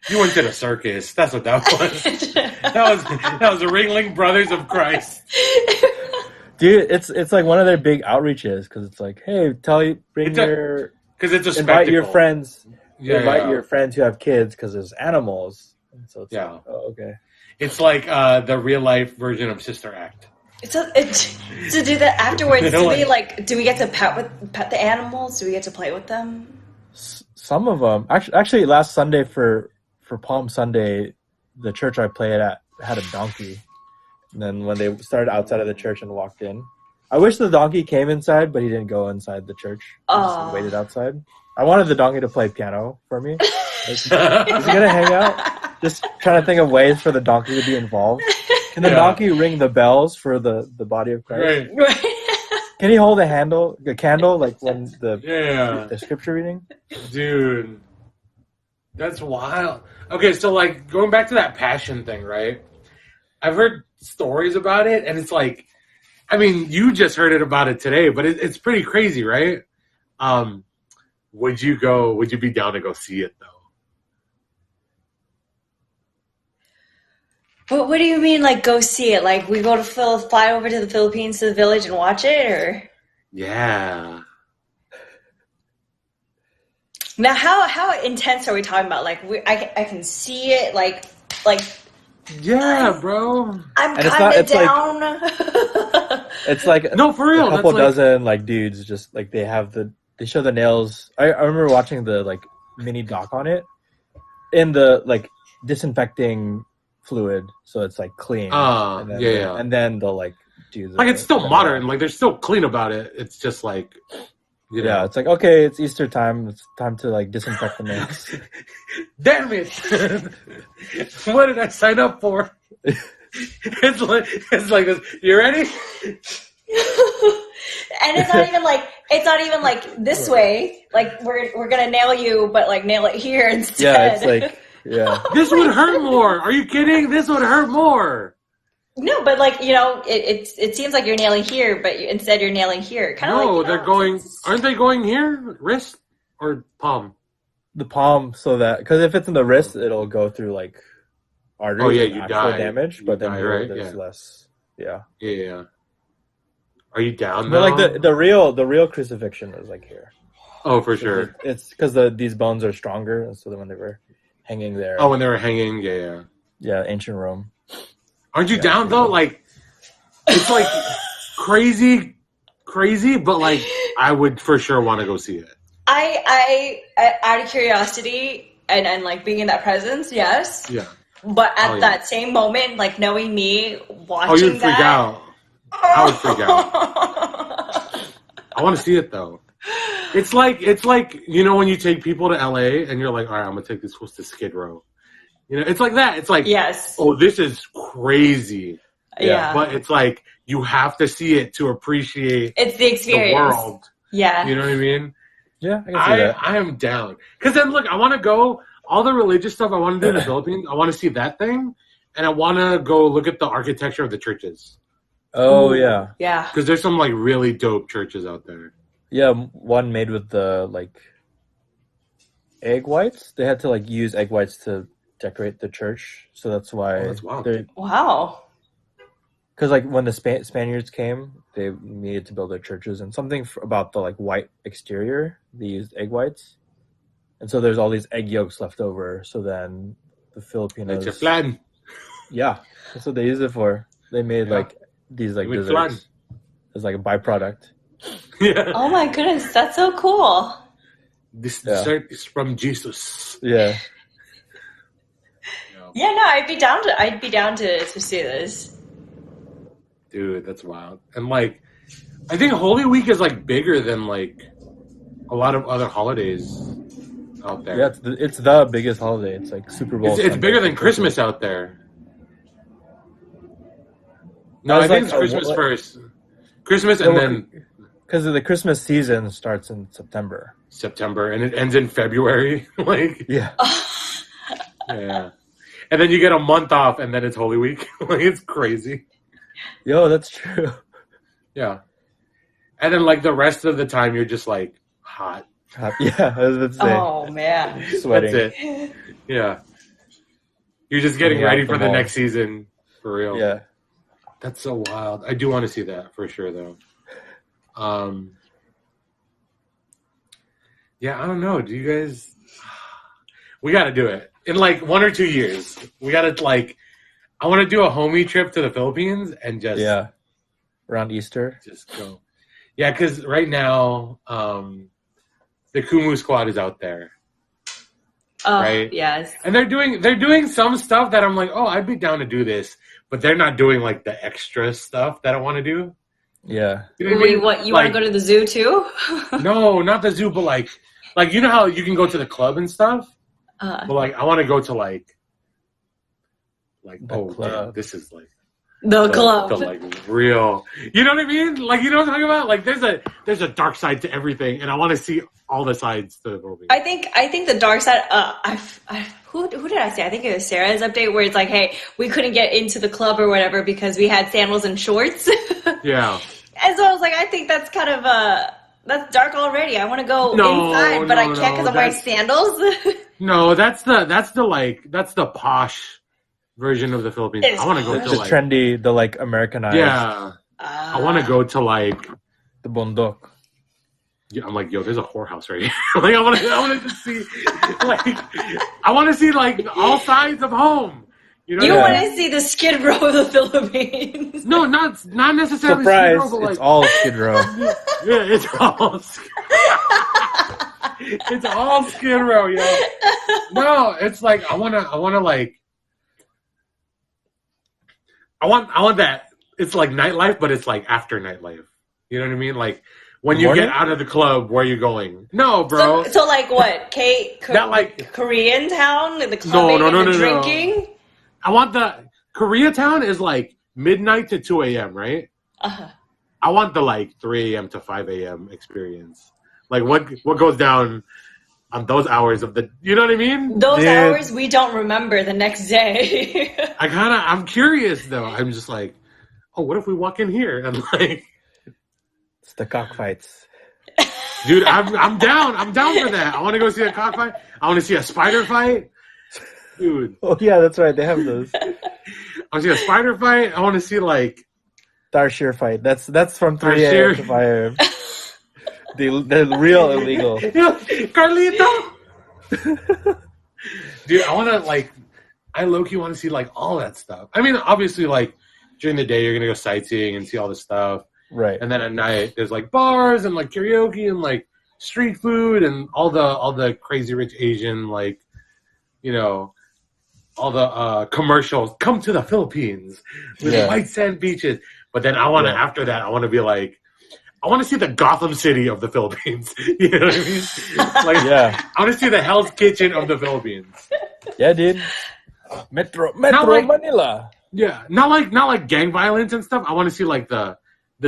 you went to the circus. That's what that was. that was the Ringling Brothers of Christ. Dude, it's like one of their big outreaches because it's like, hey, Because it's a invite your spectacle. friends. Yeah, Invite yeah. your friends who have kids because there's animals. And so it's Yeah. like, oh, okay. It's like the real life version of Sister Act. So do that afterwards. Do we get to pet the animals? Do we get to play with them? Some of them actually last Sunday for Palm Sunday, the church I played at had a donkey. And then when they started outside of the church and walked in, I wish the donkey came inside, but he didn't go inside the church. He just waited outside. I wanted the donkey to play piano for me. Is he gonna hang out? Just trying to think of ways for the donkey to be involved. Can the donkey ring the bells for the body of Christ? Right. Can he hold a candle, like when Yeah. the scripture reading? Dude. That's wild. Okay, so like going back to that passion thing, right? I've heard stories about it, and it's like, I mean, you just heard it about it today, but it's pretty crazy, right? Would you be down to go see it though? What do you mean, like, go see it? Like, we go to fly over to the Philippines to the village and watch it, or? Yeah. Now, how intense are we talking about? Like, I can see it, like. Yeah, bro. I'm And kind of it's like- down. It's like No, for real. a couple That's like, dozen like dudes just like they show the nails. I remember watching the like mini doc on it in the like disinfecting fluid, so it's like clean. And then, yeah. And then they'll like do the, like it's still the modern. nail. Like they're still clean about it. It's just like, you know. Yeah, it's like okay, it's Easter time. It's time to like disinfect the nails. Damn it! What did I sign up for? It's like this. You ready? And it's not even like this way. Like we're gonna nail you, but like nail it here instead. Yeah, it's like yeah. This would hurt more. Are you kidding? This would hurt more. No, but like it seems like you're nailing here, but instead you're nailing here. Kind of No, like they're going. Aren't they going here? Wrist or palm? The palm, so that because if it's in the wrist, it'll go through like arteries. Oh, yeah, and you actual die. damage, You but then die, here right? there's Yeah. less. Yeah, Yeah. Are you down but though? like the real crucifixion is like here. Oh, for sure. It's because these bones are stronger, and so when they were hanging there. Oh, when they were hanging, yeah. Yeah, ancient Rome. Aren't you Yeah, down though? Like, it's like crazy, but like I would for sure want to go see it. I out of curiosity and like being in that presence, yes. Yeah. But at yeah. that same moment, like knowing me watching Oh, you'd freak that, out. I would freak out. I want to see it though. It's like you know when you take people to LA and you're like, all right, I'm gonna take this to Skid Row. You know, it's like that. It's like, Yes. oh, this is crazy. Yeah. But it's like you have to see it to appreciate It's the experience. the world. Yeah. You know what I mean? Yeah, I can see that. I am down. Because then, look, I want to go, all the religious stuff I want to do in the Philippines, I want to see that thing, and I want to go look at the architecture of the churches. Oh yeah, Yeah. Because there's some, like, really dope churches out there. yeah. One made with the like egg whites. They had to like use egg whites to decorate the church, so that's why. Oh, that's wild. Wow. Because like when the Spaniards came, they needed to build their churches, and something about the like white exterior, they used egg whites, and so there's all these egg yolks left over. So then the Filipinos, That's your plan. yeah, that's what they used it for. They made Yeah. like these like With desserts as like a byproduct. Yeah. Oh my goodness, that's so cool. This Yeah. dessert is from Jesus. Yeah, Yeah, no, I'd be down to see this. Dude, that's wild. And like, I think Holy Week is like bigger than like a lot of other holidays out there. Yeah, it's the biggest holiday. It's like Super Bowl. It's bigger than Christmas out there. No, I think it's Christmas first. Christmas and then because the Christmas season starts in September. And it ends in February. Like Yeah. yeah. And then you get a month off and then it's Holy Week. Like it's crazy. Yo, that's true. Yeah. And then like the rest of the time you're just like hot. Yeah, I was about to say. Oh man. Sweating. That's it. Yeah. You're just getting ready for the next season. For real. Yeah. That's so wild. I do want to see that for sure though. Yeah, I don't know. Do you guys we gotta do it. In like 1 or 2 years. We gotta like I wanna do a homie trip to the Philippines and just around Easter. Just go. Yeah, because right now, the Kumu squad is out there. Oh, right? Yes. And they're doing some stuff that I'm like, oh, I'd be down to do this, but they're not doing like the extra stuff that I want to do. Yeah. You know what I mean? What you want to go to the zoo too? No, not the zoo, but like you know how you can go to the club and stuff? But like I want to go to like the club. Damn, this is like the club. The like real, you know what I mean? Like you know what I'm talking about? Like there's a dark side to everything, and I want to see all the sides to the movie. I think the dark side. Who did I say? I think it was Sarah's update where it's like, hey, we couldn't get into the club or whatever because we had sandals and shorts. Yeah. And so I was like, I think that's kind of that's dark already. I want to go inside, but I can't because I'm wearing sandals. No, that's the posh version of the Philippines. I want to go to the trendy, the like Americanized. Yeah. I want to go to like the bondok. Yeah, I'm like, yo, there's a whorehouse right here. Like I want to just see like I want to see like all sides of home. You know, you want to see the Skid Row of the Philippines? No, not necessarily. Surprise! Skid Row, but it's all Skid Row. Yeah, it's all. It's all Skid Row, yo. No, it's like I want that. It's like nightlife, but it's like after nightlife. You know what I mean? Like when you get out of the club, where are you going? No, bro. So like what? That like Korean town, the clubbing and the drinking. No. I want the Koreatown is like midnight to 2 a.m., right? Uh-huh. I want the like 3 a.m. to 5 a.m. experience. Like what goes down on those hours of the, you know what I mean? Those hours we don't remember the next day. I'm curious though. I'm just like, oh, what if we walk in here and like. It's the cockfights. Dude, I'm down. I'm down for that. I want to go see a cockfight. I want to see a spider fight. Dude. Oh yeah, that's right. They have those. I want to see a spider fight. I want to see like Tarsier fight. That's from 3 a.m. to 5 a.m. They're real illegal. Carlito. Dude, I want to like. I low-key want to see like all that stuff. I mean, obviously, like during the day you're gonna go sightseeing and see all this stuff. Right. And then at night there's like bars and like karaoke and like street food and all the crazy rich Asian like, you know, all the commercials. Come to the Philippines with white sand beaches. But then I want to after that I want to be like, I want to see the Gotham City of the Philippines. You know what I mean? Like, I want to see the Hell's Kitchen of the Philippines. Yeah, dude. Metro Manila. Yeah, not like gang violence and stuff. I want to see like the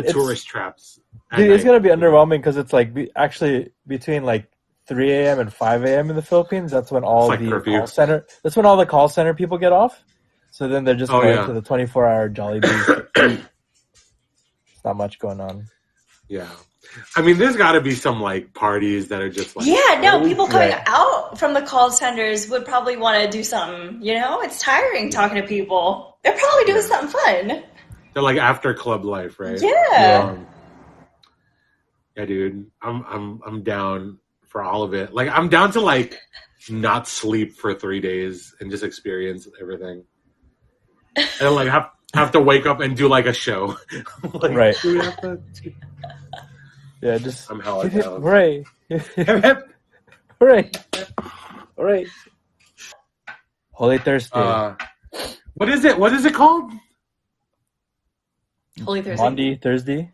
tourist traps. Dude, it's gonna be underwhelming because it's like actually between like 3 a.m. and 5 a.m. in the Philippines. That's when all the call center. That's when all the call center people get off. So then they're just going to the 24-hour Jollibees. There's not much going on. Yeah, I mean, there's got to be some like parties that are just like people coming out from the call centers would probably want to do something. You know, it's tiring talking to people. They're probably doing something fun. They're like after club life, right? Yeah. Yeah, dude, I'm down for all of it. Like, I'm down to like not sleep for 3 days and just experience everything, and like have to wake up and do like a show. Like, right. Do we have to? Yeah, just I'm hella down. Right. Right. Holy Thursday. What is it? What is it called? Holy Thursday. Maundy Thursday.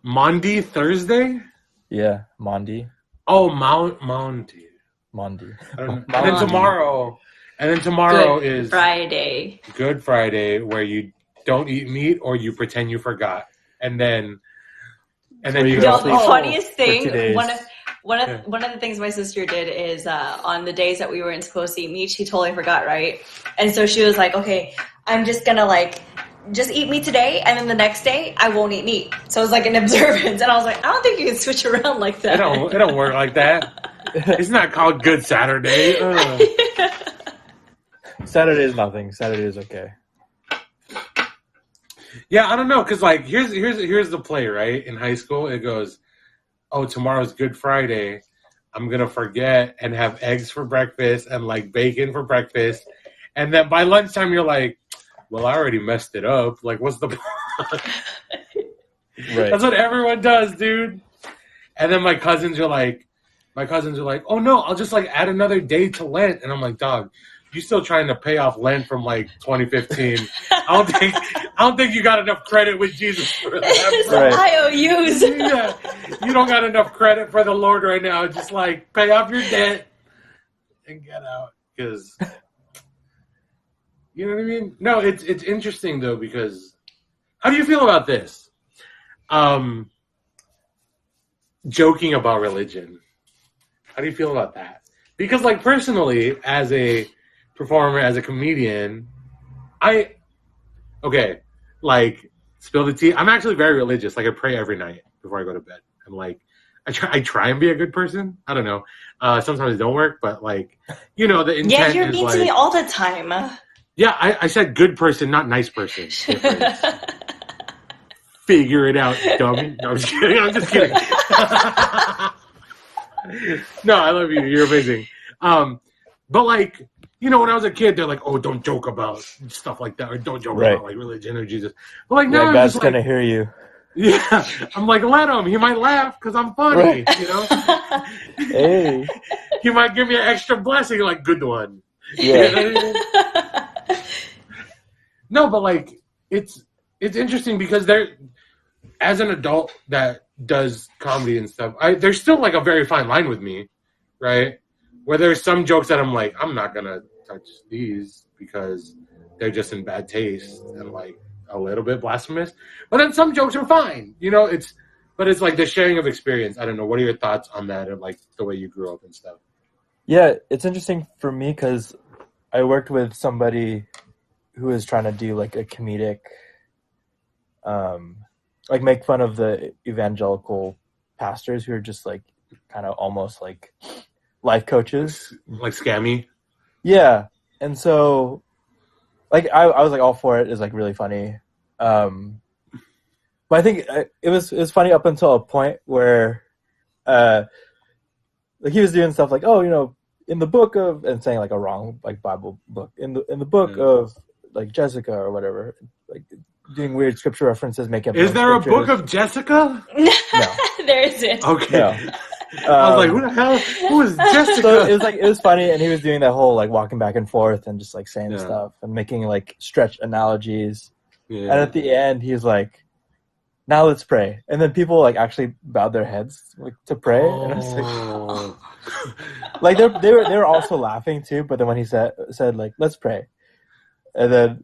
Maundy Thursday? Yeah, Mondi. Oh, Moundy. Mondi. I don't know. Moundy. And then tomorrow Good is Friday. Good Friday, where you don't eat meat or you pretend you forgot, and then Where you you go go, to sleep The funniest for 2 thing, days. one of the things my sister did is on the days that we weren't supposed to eat meat, she totally forgot, right? And so she was like, okay, I'm just gonna like just eat meat today, and then the next day I won't eat meat. So it was like an observance, and I was like, I don't think you can switch around like that. It don't work like that. It's not called Good Saturday. Ugh. Saturday is nothing. Saturday is okay. Yeah, I don't know, cause like here's the play, right? In high school, it goes, oh, tomorrow's Good Friday. I'm gonna forget and have eggs for breakfast and like bacon for breakfast, and then by lunchtime you're like, well, I already messed it up. Like, what's the point? Right. That's what everyone does, dude. And then my cousins are like, oh no, I'll just like add another day to Lent, and I'm like, dog, you still trying to pay off Lent from like 2015? I don't think you got enough credit with Jesus for that. It's Bro. Right. IOUs. Yeah, you don't got enough credit for the Lord right now. Just like pay off your debt and get out, because you know what I mean. No, it's interesting though, because how do you feel about this? Joking about religion. How do you feel about that? Because like personally, as a performer, as a comedian, like spill the tea. I'm actually very religious. Like I pray every night before I go to bed. I'm like, I try and be a good person. I don't know. Sometimes it don't work, but like, you know, the intent Yeah, you're is mean like, to me all the time. yeah, I said good person, not nice person. Difference. Figure it out, dummy. No, I'm just kidding. I'm just kidding. No, I love you. You're amazing. But like, you know, when I was a kid, they're like, "Oh, don't joke about stuff like that, or don't joke Right. about like religion or Jesus." But like, Yeah, now I'm God's just like, gonna hear you. yeah, I'm like, let him. He might laugh because I'm funny. Right. You know, Hey. he might give me an extra blessing, like good one. Yeah. You know what I mean? No, but like, it's interesting because as an adult that does comedy and stuff, there's still like a very fine line with me, right? Where there's some jokes that I'm like, I'm not gonna touch these because they're just in bad taste and like a little bit blasphemous. But then some jokes are fine, you know. It's like the sharing of experience. I don't know. What are your thoughts on that, and like the way you grew up and stuff? Yeah, it's interesting for me because I worked with somebody who was trying to do like a comedic, like make fun of the evangelical pastors who are just like kind of almost like life coaches, like scammy. Yeah, and so like I was like all for it. It's like really funny, but I think it was funny up until a point where, like he was doing stuff like, oh, you know, in the book of, and saying like a wrong like Bible book in the book of like Jessica or whatever, like doing weird scripture references, making up. Is there scriptures. a book of Jessica? No, there isn't. Okay. No. I was like, who the hell? Who is Jessica? So it was funny, and he was doing that whole like walking back and forth and just like saying stuff and making like stretch analogies. Yeah. And at the end, he's like, "Now let's pray." And then people like actually bowed their heads like to pray, and I was like, they were also laughing too. But then when he said like, "Let's pray," and then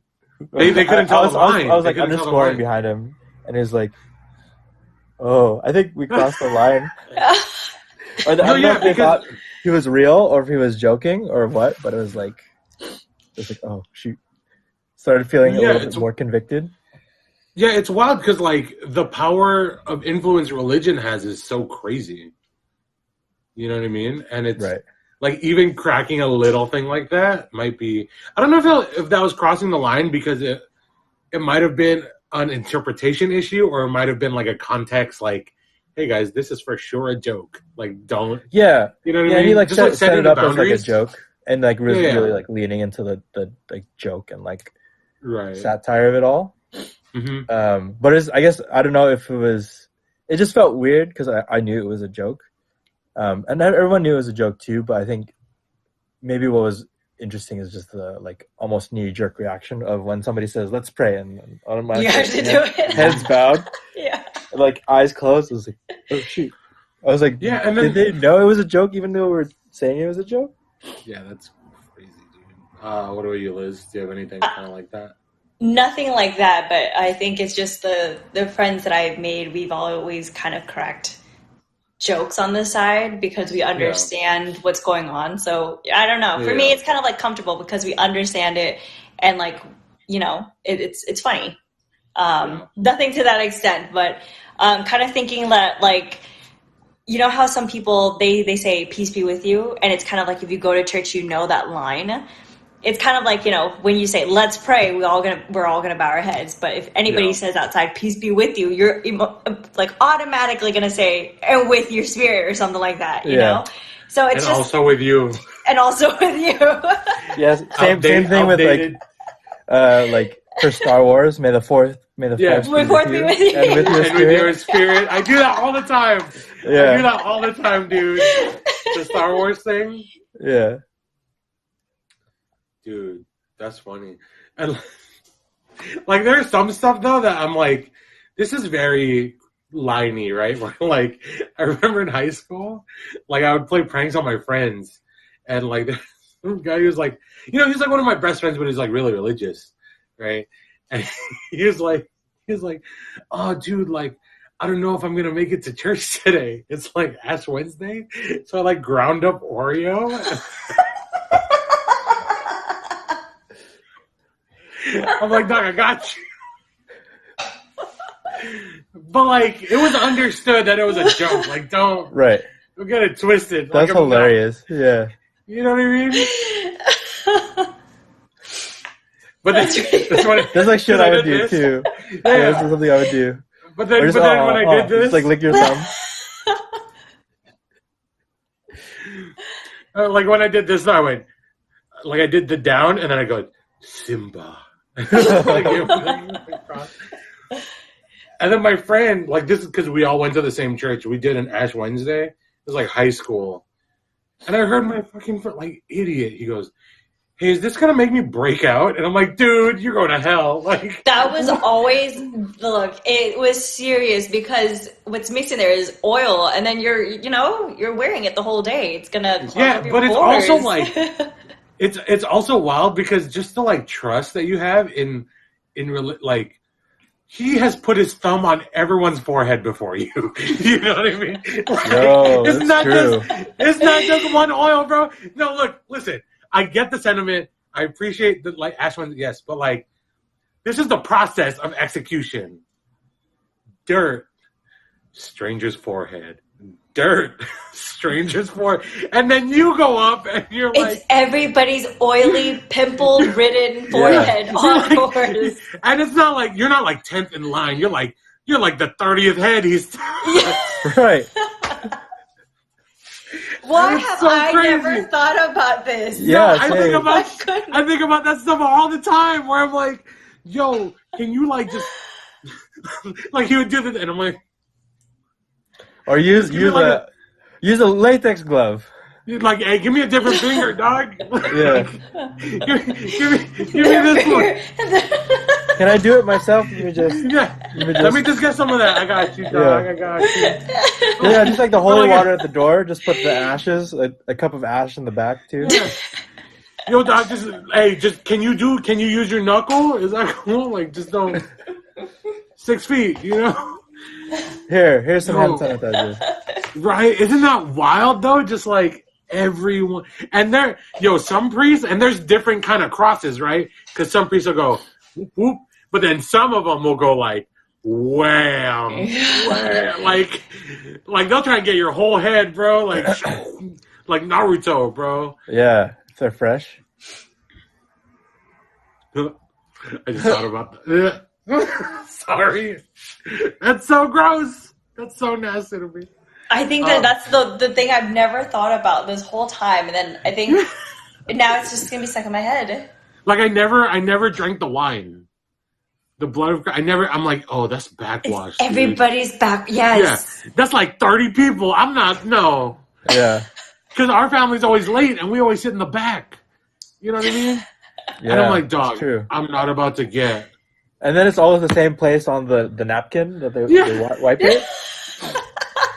they couldn't tell the line. I was like underscoring behind him, and he was like, "Oh, I think we crossed the line." I don't know if they thought he was real or if he was joking or what, but it was like, oh shoot, started feeling a little bit more convicted. Yeah, it's wild because like the power of influence religion has is so crazy. You know what I mean? And it's like even cracking a little thing like that might be. I don't know if that was crossing the line because it might have been an interpretation issue or it might have been like a context like, hey guys, this is for sure a joke. Like, don't. Yeah. You know what I mean? And he like just set it up as like a joke and like really like leaning into the like joke and like satire of it all. Mm-hmm. But I guess I don't know if it just felt weird because I knew it was a joke. And everyone knew it was a joke too, but I think maybe what was interesting is just the like almost knee-jerk reaction of when somebody says let's pray and automatically you have to do it. Heads bowed. Yeah. like eyes closed. I was like, oh shoot. I was like, Yeah, and then did they know it was a joke even though we were saying it was a joke? yeah, that's crazy, dude. What about you, Liz? Do you have anything kind of like that? Nothing like that, but I think it's just the friends that I've made. We've always kind of cracked jokes on the side because we understand what's going on. So I don't know. For me, it's kind of like comfortable because we understand it, and like it's funny. Nothing to that extent, but kind of thinking that like. You know how some people they say peace be with you, and it's kind of like if you go to church you know that line. It's kind of like, when you say let's pray, we're all gonna bow our heads, but if anybody says outside peace be with you, you're like automatically gonna say and with your spirit or something like that, you know. So it's and just also with you. And also with you. Yes, same thing outdated. with like for Star Wars, may the fourth be with you, and with your spirit. I do that all the time. Yeah. I do that all the time, dude. The Star Wars thing. Yeah. Dude, that's funny. And like there's some stuff though that I'm like, this is very liney, right? Where, like I remember in high school, like I would play pranks on my friends, and like the guy who was like, he's like one of my best friends, but he's like really religious, right? And he was like, oh, dude, like I don't know if I'm gonna make it to church today. It's like Ash Wednesday, so I like ground up Oreo. I'm like, dog, I got you. But like, it was understood that it was a joke. Like, don't get it twisted. That's like, hilarious. Yeah. You know what I mean? But that's like shit I would do too. Yeah, this is something I would do. But then, when I did this, just like lick your thumb. Like when I did this, I went like I did the down, and then I go Simba. And then my friend, like this is because we all went to the same church. We did an Ash Wednesday. It was like high school, and I heard my fucking friend, like idiot. He goes, "Hey, is this gonna make me break out?" And I'm like, "Dude, you're going to hell!" Like that was always look. It was serious because what's mixing there is oil, and then you're wearing it the whole day. It's gonna clog up your but it's pores. also like it's also wild because just the like trust that you have in like. He has put his thumb on everyone's forehead before you. You know what I mean? Like, no, it's not just one oil, bro. No, look, listen. I get the sentiment. I appreciate the like Ash one, yes, but like this is the process of execution. Dirt, stranger's forehead. Dirt, stranger's forehead, and then you go up and you're like, it's everybody's oily, pimple-ridden forehead on yours. And it's not like you're not like 10th in line. You're like the 30th head. He's right. Why have I never thought about this? Yeah, I think about that stuff all the time. Where I'm like, yo, can you like just like he would do that, and I'm like. Or use a latex glove. You're like, hey, give me a different finger, dog. Yeah. give me this one. Can I do it myself? Let me just Let me just get some of that. I got you, dog. I got you. Yeah, just like the holy water at the door. Just put the ashes, a cup of ash in the back too. Yeah. Yo, dog, can you use your knuckle? Is that cool? Like, just don't 6 feet, you know? Here's some hand sanitizer. Right? Isn't that wild though? Just like everyone, and some priests, and there's different kind of crosses, right? Because some priests will go whoop, whoop, but then some of them will go like wham, wham, like they'll try and get your whole head, bro, like Naruto, bro. Yeah, if they're fresh. I just thought about that. Sorry. That's so gross. That's so nasty to me. I think that's the thing I've never thought about this whole time, and then I think now it's just gonna be stuck in my head. Like I never drank the wine. The blood of Christ. I'm like, oh, that's backwash. Everybody's back. Yes. Yeah, that's like 30 people. I'm not. No. Yeah. Because our family's always late, and we always sit in the back. You know what I mean? Yeah. And I'm like, dog, true. I'm not about to get And then it's always the same place on the napkin that they wipe it.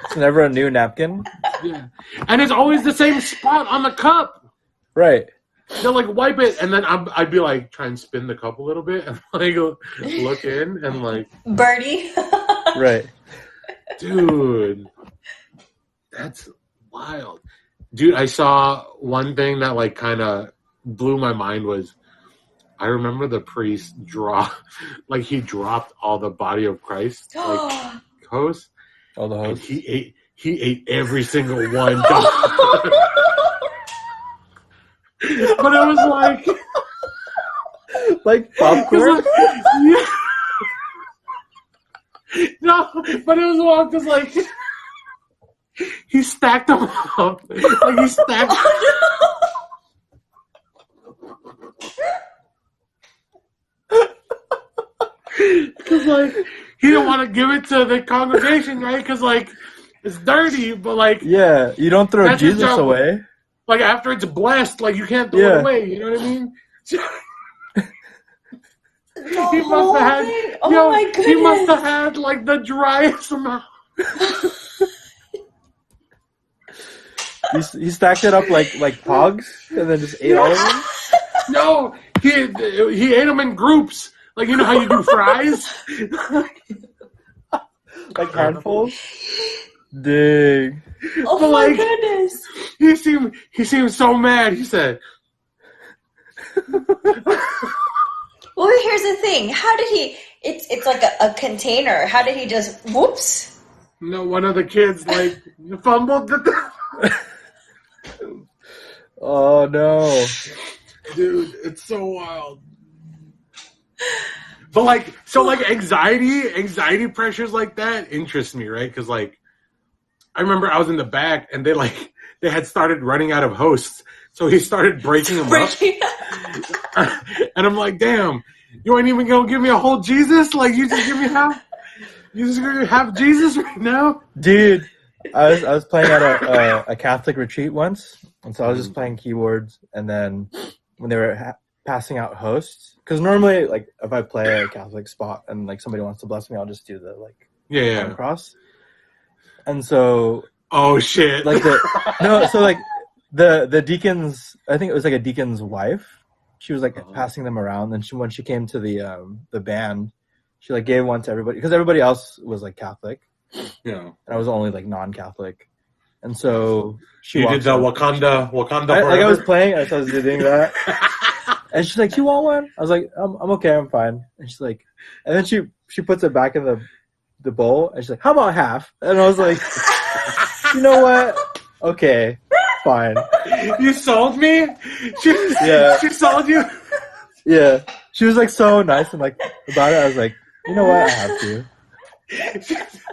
It's never a new napkin. Yeah. And it's always the same spot on the cup. Right. They'll like wipe it, and then I'd be like, try and spin the cup a little bit, and like look in, and like, Birdie. Right. dude, that's wild. Dude, I saw one thing that like kind of blew my mind was, I remember the priest he dropped all the body of Christ, like host. All the hosts. He ate every single one. But it was like popcorn. Yeah. No, but it was wild because like he stacked them up. Like he stacked. Because like he didn't want to give it to the congregation, right? Because like it's dirty, but like Yeah, you don't throw that's his Jesus job. away. Like after it's blessed, like you can't throw it away. You know what I mean? He must have had. My goodness. He must have had like the driest amount. He stacked it up like pogs, and then just ate all of them. No, he ate them in groups. Like you know how you do fries. Like handfuls. Dang. Oh But, my like, goodness. He seemed so mad. He said, Well, here's the thing. How did he? It's like a container. How did he just? Whoops. "No, one of the kids like fumbled the." Oh no. Dude, it's so wild. But like, so like anxiety pressures like that interest me, right? Because like, I remember I was in the back and they had started running out of hosts, so he started breaking them up. And I'm like, damn, you ain't even gonna give me a whole Jesus? Like you just give me half? You just gonna have Jesus right now? Dude, I was playing at a Catholic retreat once, and so I was just playing keyboards, and then when they were passing out hosts, because normally like if I play a Catholic spot and like somebody wants to bless me, I'll just do the like cross. And so oh shit, like the deacons, I think it was like a deacon's wife. She was like passing them around, and when she came to the band, she like gave one to everybody because everybody else was like Catholic. Yeah, and I was only like non-Catholic, and so she did the Wakanda. I was playing, I was doing that, and she's like, "You want one?" I was like, "I'm okay, I'm fine." And she's like, and then she puts it back in the bowl, and she's like, "How about half?" And I was like, "You know what? Okay, fine." You sold me. She sold you. Yeah, she was like so nice and like about it. I was like, "You know what? I have to."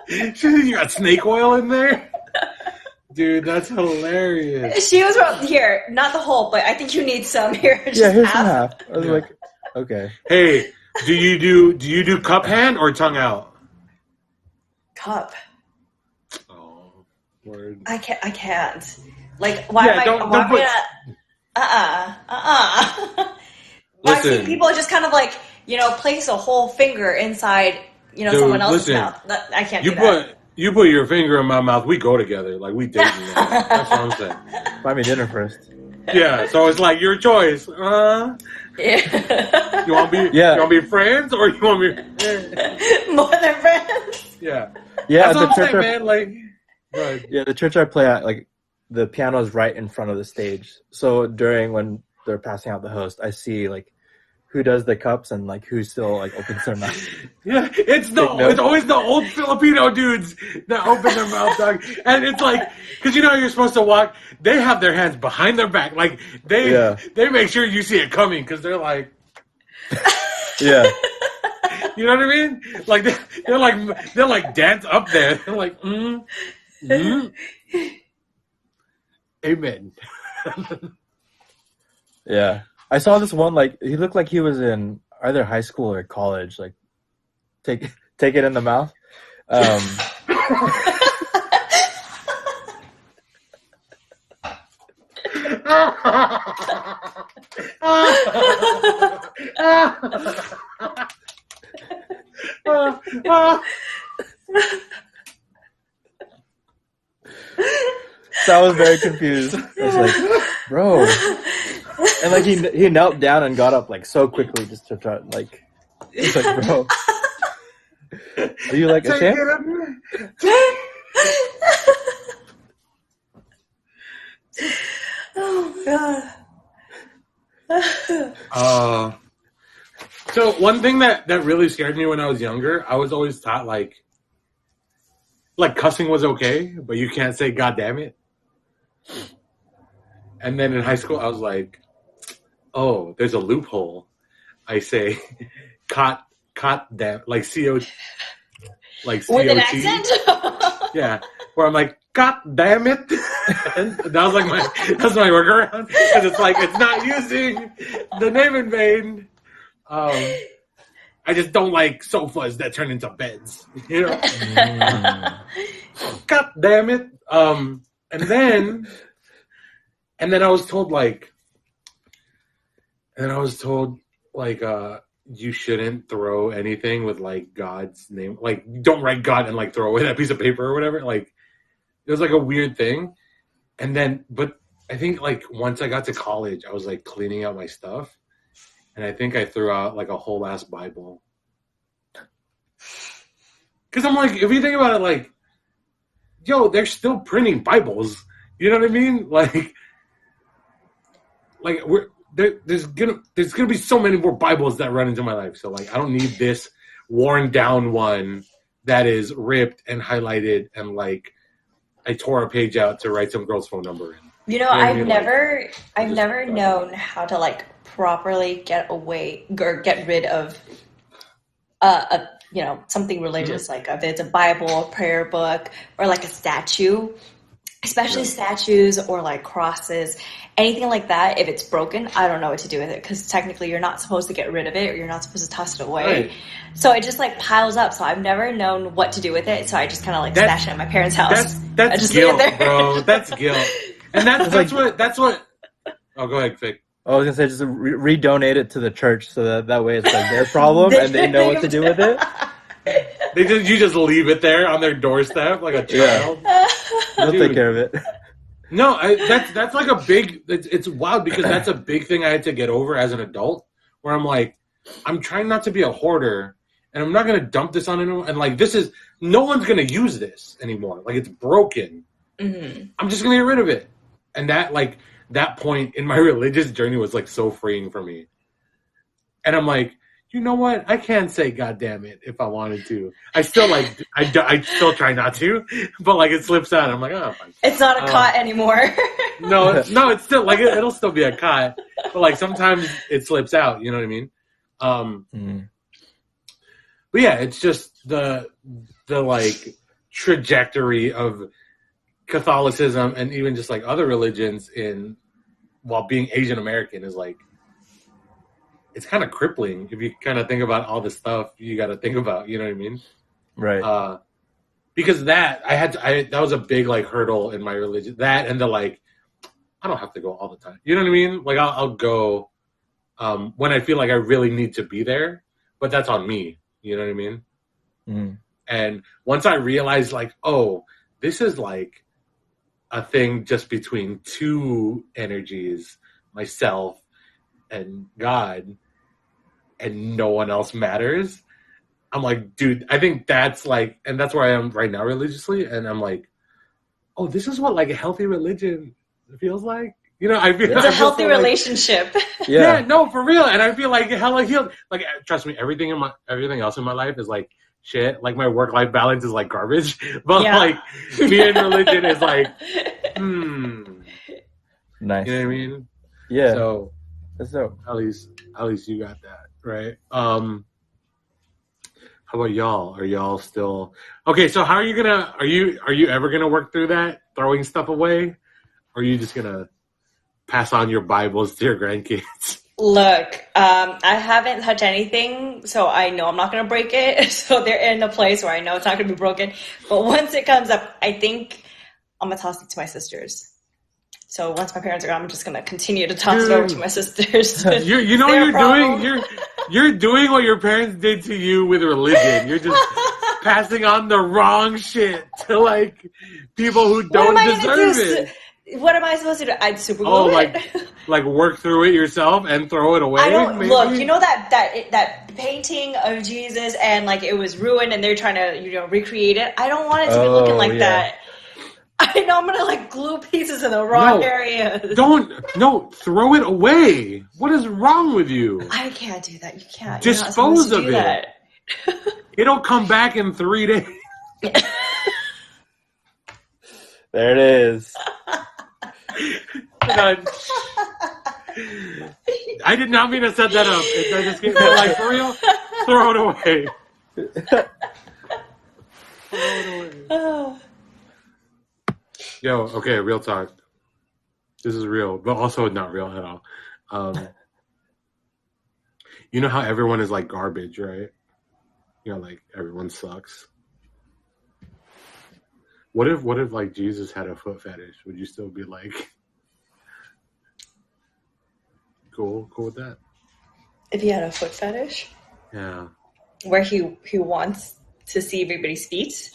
You got snake oil in there? Dude, that's hilarious. She was here, not the whole, but I think you need some here. Here's some half. I was like, okay. Hey, do you do cup hand or tongue out? Cup. Oh, word. I can't. Like, why am I? Don't Listen. I've seen people just kind of like, place a whole finger inside, someone else's mouth. I can't do that. You put your finger in my mouth, we go together. Like, we date. That's what I'm saying. Buy me dinner first. Yeah, so it's like your choice. Yeah. You want to be friends or you want to be more than friends? Yeah. Yeah, that's the what I'm church saying, man. Like, right. Yeah, the church I play at, like, the piano is right in front of the stage. So when they're passing out the host, I see like who does the cups and like who still like opens their mouth. Yeah, it's always the old Filipino dudes that open their mouth, dog. And it's like, because you know you're supposed to walk. They have their hands behind their back, like they make sure you see it coming because they're like, yeah. You know what I mean? Like they're like dance up there. They're like, Amen. Yeah. I saw this one, like, he looked like he was in either high school or college, like, take it in the mouth. So I was very confused. I was like, bro. And like he knelt down and got up like so quickly just to try like it's like, bro. Are you like ashamed? Oh god. So one thing that really scared me when I was younger, I was always taught like cussing was okay, but you can't say God damn it. And then in high school, I was like, oh, there's a loophole. I say, cot damn, like C-O, like C-O-T. With an accent? Yeah, where I'm like, God damn it. And that was like that's my workaround. Because it's like, it's not using the name in vain. I just don't like sofas that turn into beds. You know? God damn it. And then I was told you shouldn't throw anything with like God's name. Like, don't write God and like throw away that piece of paper or whatever. Like, it was like a weird thing. And then, but I think like once I got to college, I was like cleaning out my stuff. And I think I threw out like a whole ass Bible. Because I'm like, if you think about it, like, yo, they're still printing Bibles. You know what I mean? Like there's gonna be so many more Bibles that run into my life. So like, I don't need this worn down one that is ripped and highlighted and like I tore a page out to write some girl's phone number in. You know, I've never known how to like properly get rid of something religious, like if it's a Bible, a prayer book, or like a statue, especially statues or like crosses, anything like that. If it's broken, I don't know what to do with it because technically you're not supposed to get rid of it or you're not supposed to toss it away. Right. So it just like piles up. So I've never known what to do with it. So I just kind of like stash it at my parents' house. That's just guilt, bro. That's guilt. And that's what. Oh, go ahead, Vic. I was gonna say just redonate it to the church so that way it's like their problem and they know what to do with it. You just leave it there on their doorstep like a child. Yeah. They'll take care of it. No, that's like a big. It's wild because that's a big thing I had to get over as an adult. Where I'm like, I'm trying not to be a hoarder, and I'm not gonna dump this on anyone. And like, no one's gonna use this anymore. Like, it's broken. Mm-hmm. I'm just gonna get rid of it. And that point in my religious journey was like so freeing for me. And I'm like, you know what? I can say God damn it if I wanted to. I still like I still try not to, but like it slips out. I'm like, oh, fine. It's not a cot anymore. no, it's still like it'll still be a cot, but like sometimes it slips out. You know what I mean? But yeah, it's just the like trajectory of Catholicism and even just like other religions while being Asian American is like, it's kind of crippling if you kind of think about all the stuff you got to think about. You know what I mean? Right. Because that was a big like hurdle in my religion. That and the like, I don't have to go all the time. You know what I mean? Like I'll go when I feel like I really need to be there, but that's on me. You know what I mean? Mm. And once I realized like, oh, this is like a thing just between two energies, myself and God, and no one else matters. I'm like, dude, I think that's like, and that's where I am right now religiously. And I'm like, oh, this is what like a healthy religion feels like. You know, I feel it's a healthy relationship. Yeah, no, for real. And I feel like hella healed. Like, trust me, everything else in my life is like shit. Like my work-life balance is like garbage. But like me and religion is like, nice. You know what I mean? Yeah. So that's dope. At least you got that, right? How about y'all? Are y'all still okay? So how are you gonna? Are you ever gonna work through that throwing stuff away? Or are you just gonna pass on your Bibles to your grandkids? Look, I haven't touched anything, so I know I'm not going to break it. So they're in a place where I know it's not going to be broken. But once it comes up, I think I'm going to toss it to my sisters. So once my parents are gone, I'm just going to continue to toss it over to my sisters. You know what you're doing? You're doing what your parents did to you with religion. You're just passing on the wrong shit to like people who What am don't I gonna deserve do? it. What am I supposed to do? I'd super glue Oh, it. like work through it yourself and throw it away. I don't maybe? look. You know that painting of Jesus and like it was ruined and they're trying to recreate it. I don't want it to be looking like that. I know I'm gonna like glue pieces in the wrong areas. Throw it away. What is wrong with you? I can't do that. You can't. Dispose You're not supposed to of do it. that. It'll come back in 3 days. There it is. I did not mean to set that up. I just get like for real. Throw it away. Throw it away. Yo, okay, real talk. This is real, but also not real at all. You know how everyone is like garbage, right? You know, like everyone sucks. What if like Jesus had a foot fetish? Would you still be like cool with that? If he had a foot fetish, Yeah. where he wants to see everybody's feet.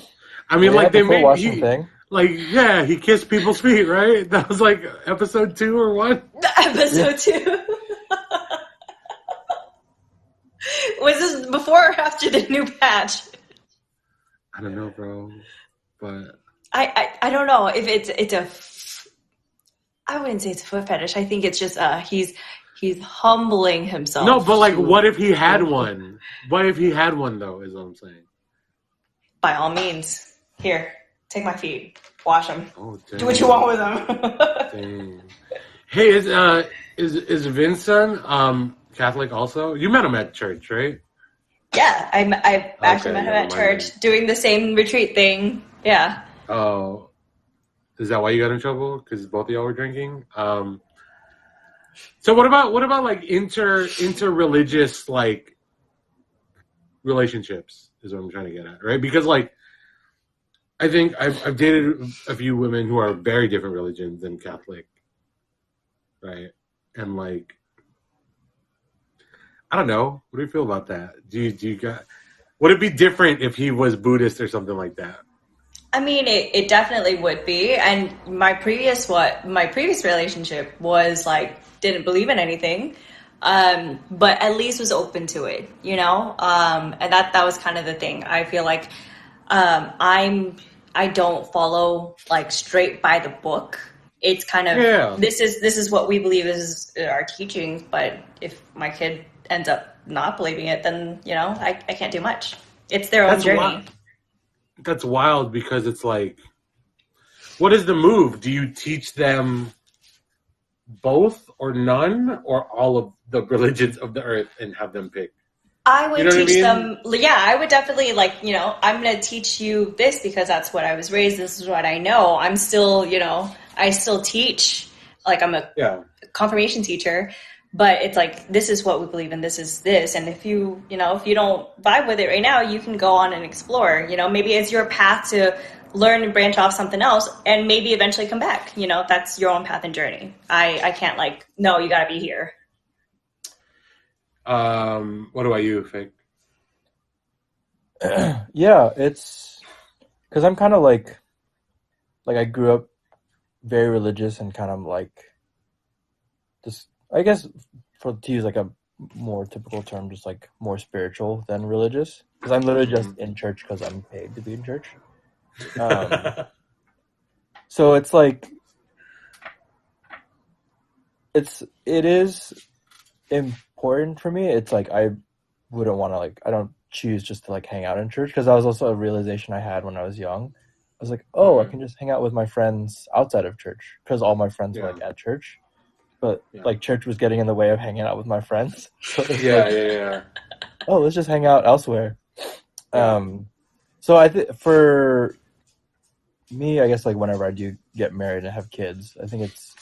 I mean, like the they foot made washing thing. Like, yeah, he kissed people's feet, right? That was like episode 2 or what? Episode 2. Was this before or after the new patch? I don't know, bro. But I don't know if it's a. I wouldn't say it's a foot fetish. I think it's just he's humbling himself. no, but like, what if he had one? What if he had one though? Is what I'm saying. By all means, here, take my feet, wash them. Oh, do what you want with them. Dang. Hey, is Vincent Catholic also? You met him at church, right? Yeah, I actually met him at church doing the same retreat thing. Yeah. Oh, is that why you got in trouble? Because both of y'all were drinking. So what about like inter-religious like relationships? Is what I'm trying to get at, right? Because like I think I've dated a few women who are very different religions than Catholic, right? And like, I don't know. What do you feel about that? Do you got? Would it be different if he was Buddhist or something like that? I mean, it definitely would be. And my previous relationship was like didn't believe in anything, but at least was open to it, you know. And that was kind of the thing. I feel like I don't follow like straight by the book. It's kind of this is what we believe is our teachings. But if my kid ends up not believing it, then I can't do much. It's their own journey. That's wild because it's like, what is the move? Do you teach them both or none or all of the religions of the earth and have them pick? I would teach them. Yeah, I would definitely I'm going to teach you this because that's what I was raised. This is what I know. I'm still, I still teach. Like I'm a confirmation teacher. But it's like, this is what we believe in, this is this. And if you don't vibe with it right now, you can go on and explore. Maybe it's your path to learn and branch off something else and maybe eventually come back. That's your own path and journey. I can't no, you got to be here. What about you, Fake? Yeah, it's because I'm kind of like I grew up very religious and kind of like just, I guess, to use like a more typical term, just like more spiritual than religious. Because I'm literally just in church because I'm paid to be in church. So it's like, it is important for me. It's like I wouldn't want to I don't choose just to hang out in church, because that was also a realization I had when I was young. I was like, I can just hang out with my friends outside of church because all my friends were at church. But church was getting in the way of hanging out with my friends. So oh, let's just hang out elsewhere. So I think for me, I guess whenever I do get married and have kids, I think it's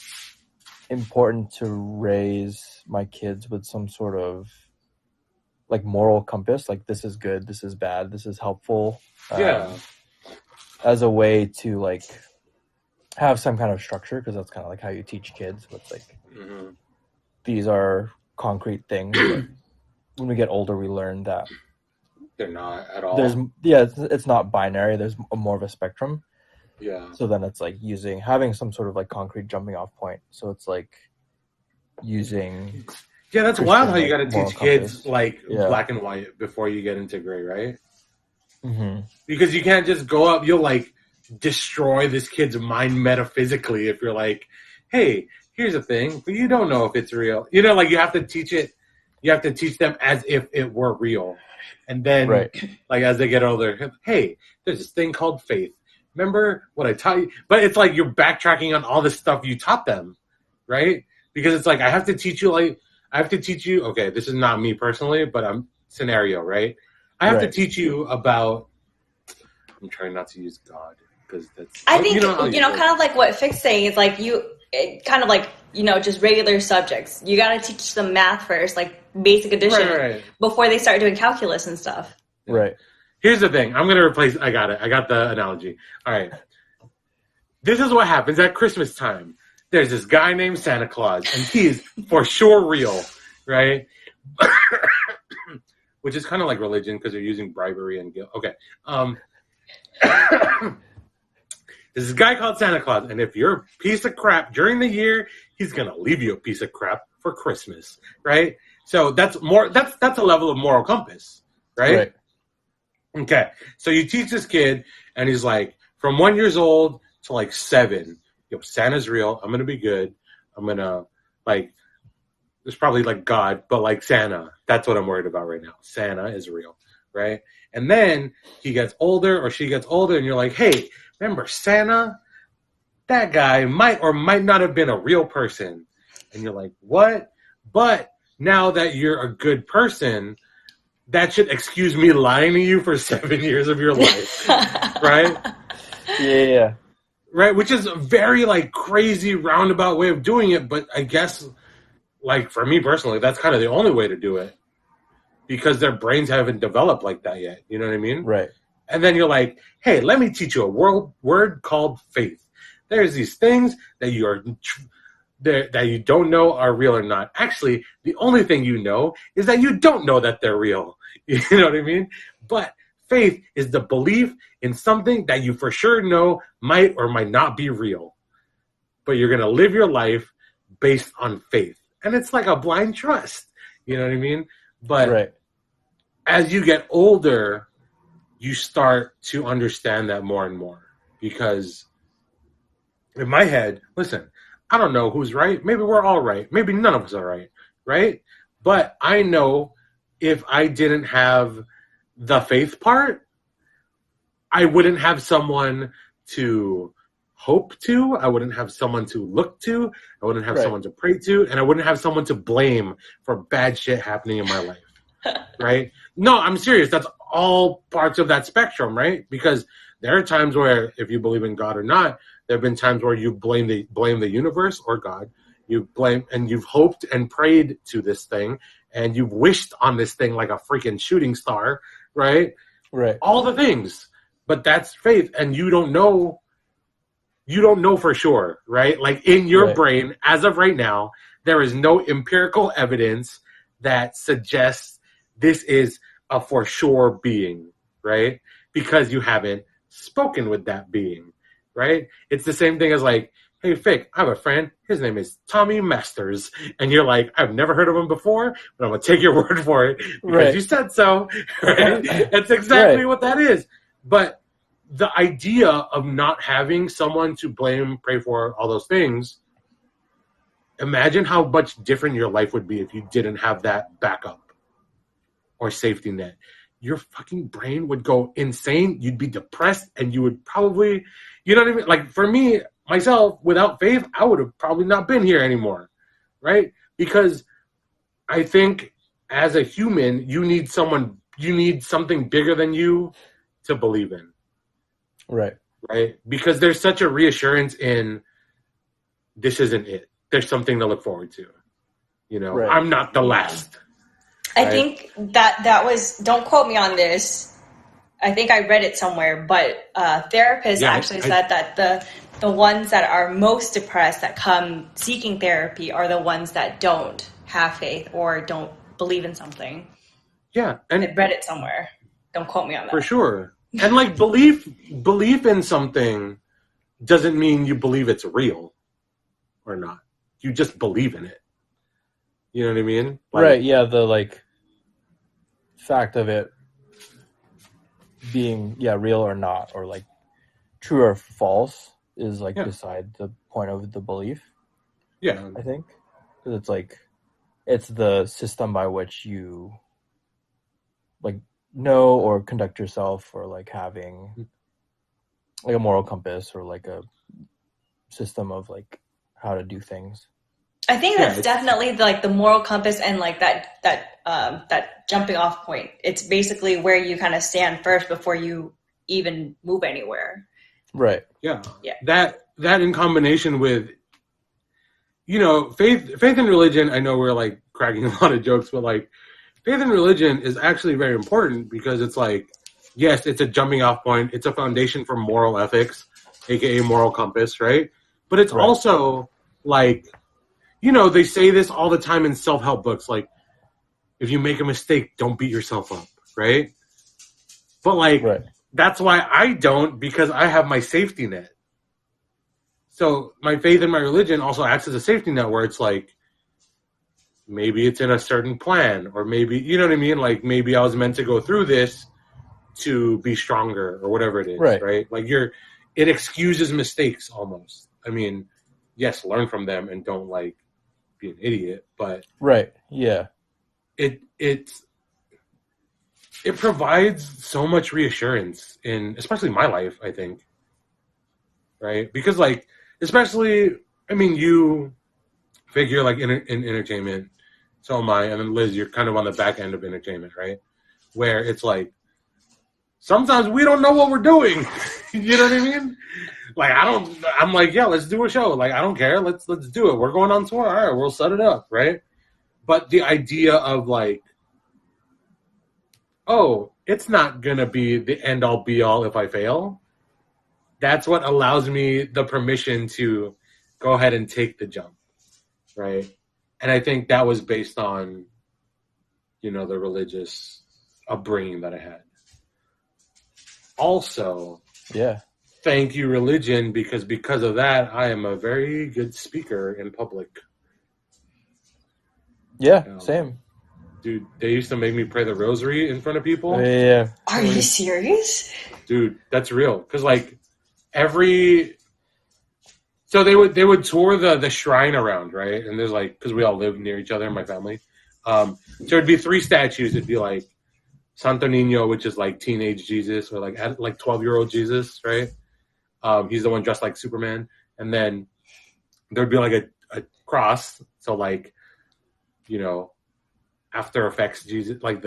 important to raise my kids with some sort of moral compass. This is good, this is bad, this is helpful. As a way to have some kind of structure, because that's kind of how you teach kids. It's these are concrete things. But when we get older, we learn that They're not at all. It's not binary. There's more of a spectrum. Yeah. So then it's like having some sort of like concrete jumping off point. So it's like using. Yeah, that's Christian, wild how you like, got to moral teach kids compass. like Yeah. black and white before you get into gray, right? Mm-hmm. Because you can't just go up. You'll like destroy this kid's mind metaphysically if you're like, hey, here's a thing, but you don't know if it's real. You know, like you have to teach it. You have to teach them as if it were real. And then, like, as they get older, hey, there's this thing called faith. Remember what I taught you? But it's like you're backtracking on all this stuff you taught them, right? Because it's like, I have to teach you, okay, this is not me personally, but I'm scenario, right? I have to teach you about, I'm trying not to use God, because that's... I think, kind of like what Fick's saying is like kind of like, just regular subjects. You got to teach them math first, like basic addition, before they start doing calculus and stuff. Right. Here's the thing. I'm going to replace... I got it. I got the analogy. All right. This is what happens at Christmas time. There's this guy named Santa Claus, and he's for sure real, right? Which is kind of like religion because they're using bribery and guilt. Okay. There's this guy called Santa Claus, and if you're a piece of crap during the year, he's going to leave you a piece of crap for Christmas, right? So that's a level of moral compass, right? Okay. So you teach this kid, and he's like, from 1 year old to like 7, Santa's real. I'm going to be good. I'm going to, like, there's probably like God, but like Santa. That's what I'm worried about right now. Santa is real, right? And then he gets older or she gets older, and you're like, hey, remember Santa? That guy might or might not have been a real person. And you're like, what? But now that you're a good person, that should excuse me lying to you for 7 years of your life, right? Yeah. Right, which is a very like crazy roundabout way of doing it, but I guess like for me personally, that's kind of the only way to do it because their brains haven't developed like that yet. You know what I mean? Right. And then you're like, hey, let me teach you a word called faith. There's these things that that you don't know are real or not. Actually, the only thing you know is that you don't know that they're real. You know what I mean? But faith is the belief in something that you for sure know might or might not be real. But you're going to live your life based on faith. And it's like a blind trust. You know what I mean? But as you get older, you start to understand that more and more. Because in my head, listen, I don't know who's right. Maybe we're all right. Maybe none of us are right. Right? But I know if I didn't have the faith part, I wouldn't have someone to hope to. I wouldn't have someone to look to. I wouldn't have someone to pray to. And I wouldn't have someone to blame for bad shit happening in my life. Right? No, I'm serious. That's all parts of that spectrum, right? Because there are times where, if you believe in God or not, there have been times where you blame the universe or God. You blame and you've hoped and prayed to this thing, and you've wished on this thing like a freaking shooting star, right? Right. All the things. But that's faith, and you don't know for sure, right? Like in your brain, as of right now, there is no empirical evidence that suggests this is a for sure being, right? Because you haven't spoken with that being, right? It's the same thing as like, hey, Fick, I have a friend. His name is Tommy Masters. And you're like, I've never heard of him before, but I'm going to take your word for it because you said so. Right? That's exactly what that is. But the idea of not having someone to blame, pray for, all those things, imagine how much different your life would be if you didn't have that backup or safety net. Your fucking brain would go insane. You'd be depressed, and you would probably, you know what I mean? Like for me, myself, without faith, I would have probably not been here anymore, right? Because I think as a human, you need something bigger than you to believe in. Right. Because there's such a reassurance in this isn't it. There's something to look forward to. You know, I'm not the last. I think that was, don't quote me on this, I think I read it somewhere, but therapists actually said that the ones that are most depressed that come seeking therapy are the ones that don't have faith or don't believe in something. Yeah. And I read it somewhere. Don't quote me on that. For sure. And like belief in something doesn't mean you believe it's real or not. You just believe in it. You know what I mean? Like, right. Yeah. The like fact of it being real or not, or like true or false, is like beside the point of the belief. Yeah. I think because it's like it's the system by which you like know or conduct yourself, or like having like a moral compass, or like a system of like how to do things. I think that's definitely like the moral compass, and like that jumping off point. It's basically where you kind of stand first before you even move anywhere. Right. Yeah. That in combination with, you know, faith and religion. I know we're like cracking a lot of jokes, but like faith and religion is actually very important because it's like, yes, it's a jumping off point. It's a foundation for moral ethics, aka moral compass, right? But it's also like, you know, they say this all the time in self-help books, like, if you make a mistake, don't beat yourself up, right? But like, that's why I don't, because I have my safety net. So my faith and my religion also acts as a safety net where it's like, maybe it's in a certain plan, or maybe, you know what I mean? Like, maybe I was meant to go through this to be stronger, or whatever it is, right? Like, it excuses mistakes almost. I mean, yes, learn from them and don't like be an idiot, but it provides so much reassurance in, especially my life, I think, right? Because like, especially, I mean, you figure like in entertainment, so am I, and then Liz, you're kind of on the back end of entertainment, right? Where it's like, sometimes we don't know what we're doing. You know what I mean? Like, I'm like, yeah, let's do a show. Like, I don't care. Let's do it. We're going on tour. All right, we'll set it up, right? But the idea of like, oh, it's not going to be the end all be all if I fail. That's what allows me the permission to go ahead and take the jump, right? And I think that was based on, you know, the religious upbringing that I had. Also, thank you, religion, because of that, I am a very good speaker in public. Same. Dude, they used to make me pray the rosary in front of people. Are you serious? Dude, that's real. Because like so they would tour the shrine around, right? And there's like, because we all live near each other in my family. So it'd be 3 statues. It'd be like Santo Niño, which is like teenage Jesus, or like 12-year-old Jesus, right? He's the one dressed like Superman. And then there'd be like a cross. So like, you know, After Effects Jesus, like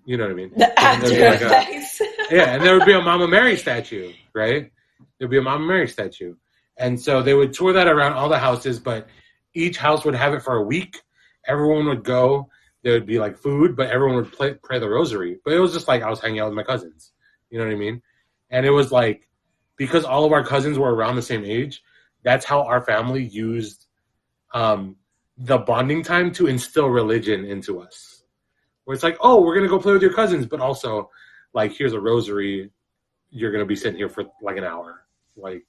you know what I mean? The After Effects. And there would be a Mama Mary statue, right? There'd be a Mama Mary statue. And so they would tour that around all the houses, but each house would have it for a week. Everyone would go. There would be like food, but everyone would pray the rosary. But it was just like I was hanging out with my cousins. You know what I mean? And it was like, because all of our cousins were around the same age, that's how our family used the bonding time to instill religion into us. Where it's like, oh, we're going to go play with your cousins, but also, like, here's a rosary. You're going to be sitting here for like an hour. Like,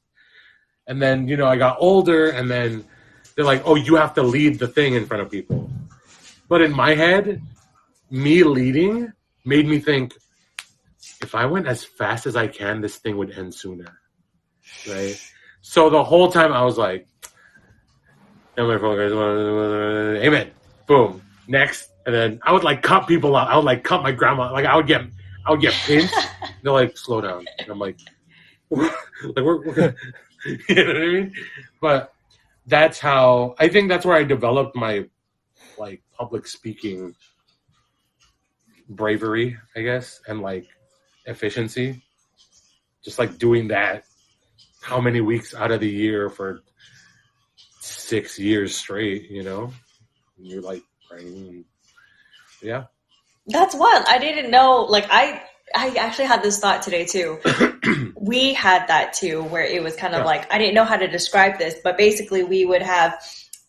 and then, you know, I got older, and then they're like, oh, you have to lead the thing in front of people. But in my head, me leading made me think, if I went as fast as I can, this thing would end sooner, right? So the whole time I was like, amen, boom, next. And then I would like cut people out. I would like cut my grandma. Like I would get pinched. They're like, slow down. And I'm like, we're gonna, you know what I mean? But that's how, I think that's where I developed my like public speaking bravery, I guess, and like efficiency. Just like doing that how many weeks out of the year for 6 years straight, you know? And you're like praying. Yeah. That's wild. I didn't know, like I actually had this thought today too. We had that too, where it was kind of like, I didn't know how to describe this, but basically we would have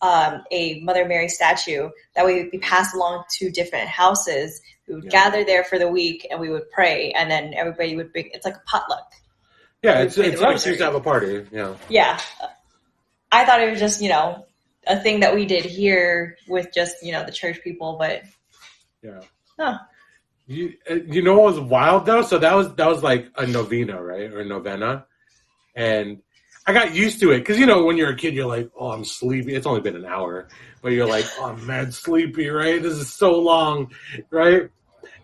a Mother Mary statue that would be passed along to different houses. We would gather there for the week, and we would pray, and then everybody would bring. It's like a potluck. Yeah, it's an excuse to have a party. Yeah. Yeah. I thought it was just, a thing that we did here with just, the church people, but yeah. Huh. You know what was wild though? So that was like a novena, right? Or a novena. And I got used to it because when you're a kid, you're like, oh, I'm sleepy. It's only been an hour, but you're like, oh, I'm mad sleepy, right? This is so long, right?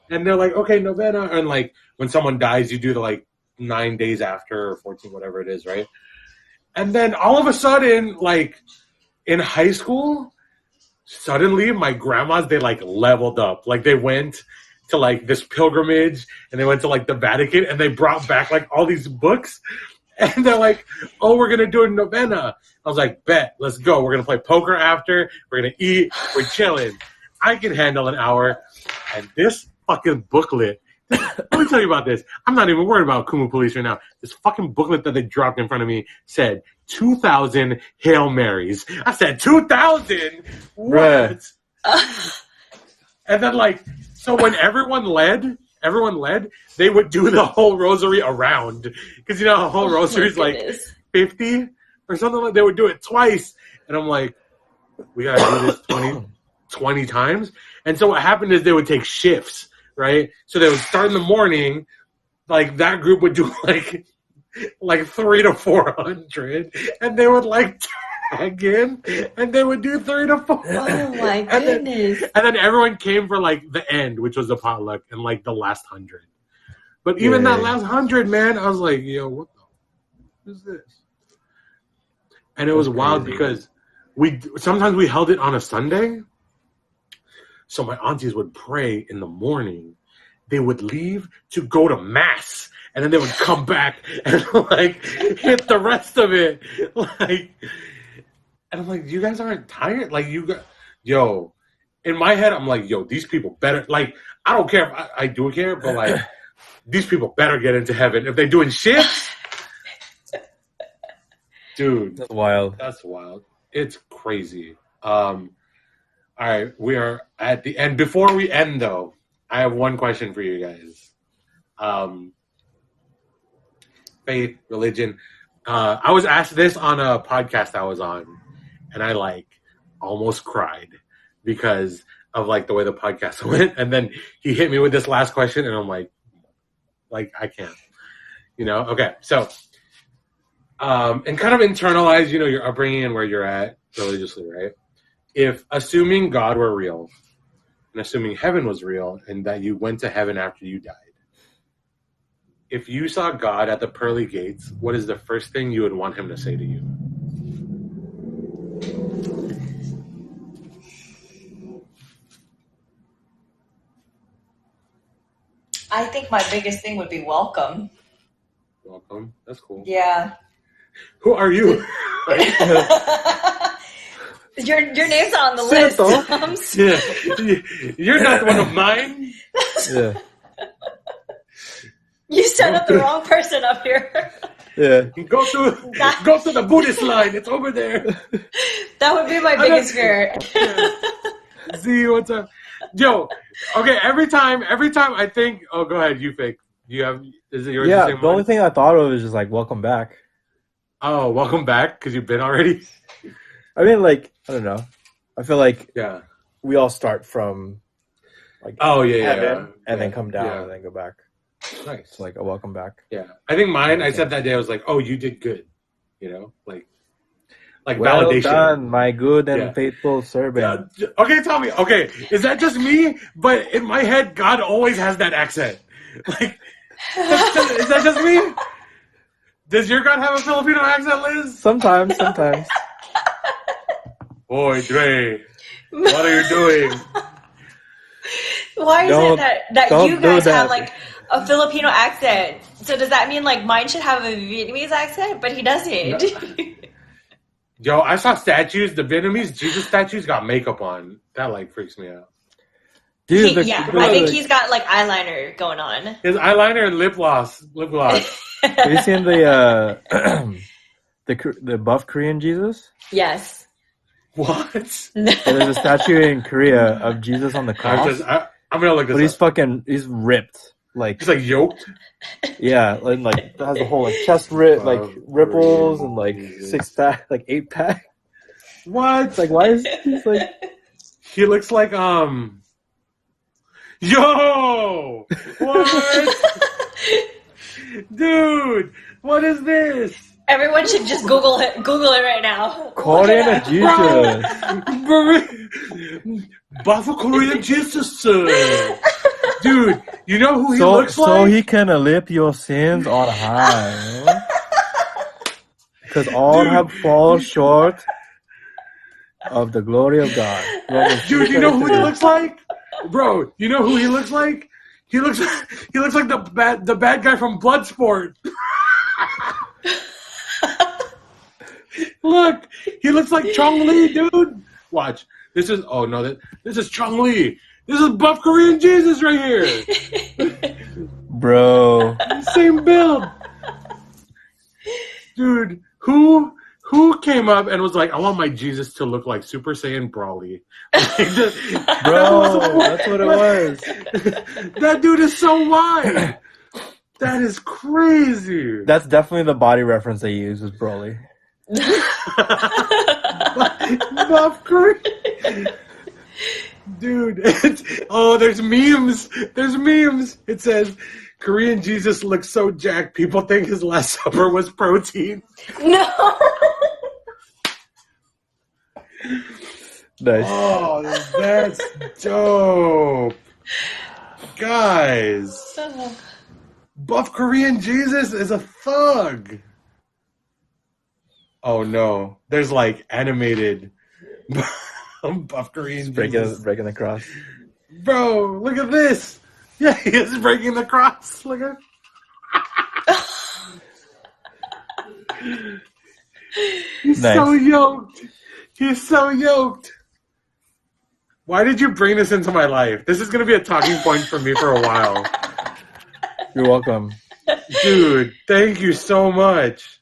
And they're like, okay, novena, and like when someone dies, you do the like 9 days after or 14, whatever it is, right? And then all of a sudden, like in high school, suddenly my grandmas, they like leveled up. Like they went to like this pilgrimage and they went to like the Vatican and they brought back like all these books. And they're like, oh, we're going to do a novena. I was like, bet, let's go. We're going to play poker after. We're going to eat. We're chilling. I can handle an hour. And this fucking booklet, let me tell you about this. I'm not even worried about Kumu Police right now. This fucking booklet that they dropped in front of me said 2,000 Hail Marys. I said, 2,000? What? And then like, so when everyone led, they would do the whole rosary around. Because a whole rosary is like 50 or something like. They would do it twice. And I'm like, we got to do this 20 times? And so what happened is they would take shifts, right? So they would start in the morning. Like that group would do like 300 to 400. And they would like again, and they would do 3 to 4. Oh my goodness! And then everyone came for like the end, which was the potluck, and like the last 100. But even that last 100, man, I was like, yo, what is this? And it was wild because sometimes we held it on a Sunday. So my aunties would pray in the morning. They would leave to go to mass, and then they would come back and like hit the rest of it, like. And I'm like, you guys aren't tired? Like, in my head, I'm like, yo, these people better, like, I don't care if I do care, but like, these people better get into heaven. If they're doing shifts, dude. That's wild. That's wild. It's crazy. All right, we are at the end. Before we end, though, I have one question for you guys. Faith, religion. I was asked this on a podcast I was on. And I like almost cried because of like the way the podcast went. And then he hit me with this last question, and I'm like I can't, Okay, so and kind of internalize, your upbringing and where you're at religiously, right? If assuming God were real, and assuming heaven was real, and that you went to heaven after you died, if you saw God at the pearly gates, what is the first thing you would want him to say to you? I think my biggest thing would be welcome. Welcome. That's cool. Yeah. Who are you? Your name's on the list. Yeah. You're not one of mine. Yeah. You set up the wrong person up here. Yeah. Go to the Buddhist line. It's over there. That would be my biggest fear. See what's up. Yo, okay, every time I think, oh, go ahead, you fake. Is it yours? Yeah, the only thing I thought of is just like, welcome back. Oh, welcome back, because you've been already? I mean, like, I don't know. I feel like we all start from like heaven and then come down and then go back. Nice. So like a welcome back. Yeah. I think mine, I said that day, I was like, oh, you did good. Like well validation. done, my good and faithful servant. Okay, tell me. Okay, is that just me? But in my head, God always has that accent. Like, is that just me? Does your God have a Filipino accent, Liz? Sometimes. Boy, Dre, what are you doing? Why is it that you guys have like a Filipino accent? So does that mean like mine should have a Vietnamese accent, but he doesn't? Yo, I saw statues. The Vietnamese Jesus statues got makeup on. That like freaks me out. Dude, I think he's got like eyeliner going on. His eyeliner and lip gloss. Have you seen the buff Korean Jesus? Yes. What? There's a statue in Korea of Jesus on the cross, I'm gonna look this but up. he's ripped. Like, He's like yoked. yeah, and like has the whole like chest like ripples and like Jesus. 6-pack, like 8-pack. What? It's like, why is he's like? He looks like Yo! What? Dude, what is this? Everyone should just Google it right now. Korean Look it Jesus. Buff Korean Jesus. Dude, you know who he looks like? So he can lift your sins on high. Because all Dude. have fallen short of the glory of God. Dude, you know who he looks like? Bro, you know who he looks like? He looks like the bad guy from Bloodsport. Look, he looks like Chong Li, dude. Watch. This is Chong Li. This is Buff Korean Jesus right here. Bro. Same build. Dude, who came up and was like, I want my Jesus to look like Super Saiyan Brawly? Bro, that's what it was. That dude is so wide. That is crazy. That's definitely the body reference they use with Broly. Buff Korean. Dude, there's memes. There's memes. It says, Korean Jesus looks so jacked, people think his last supper was protein. No. Nice. Oh, that's dope. Guys, Buff Korean Jesus is a thug. Oh no, there's like animated Buff Korean Jesus. Breaking the cross. Bro, look at this. Yeah, he is breaking the cross. Look at. He's Nice. so yoked. He's so yoked. Why did you bring this into my life? This is going to be a talking point for me for a while. You're welcome. Dude, thank you so much.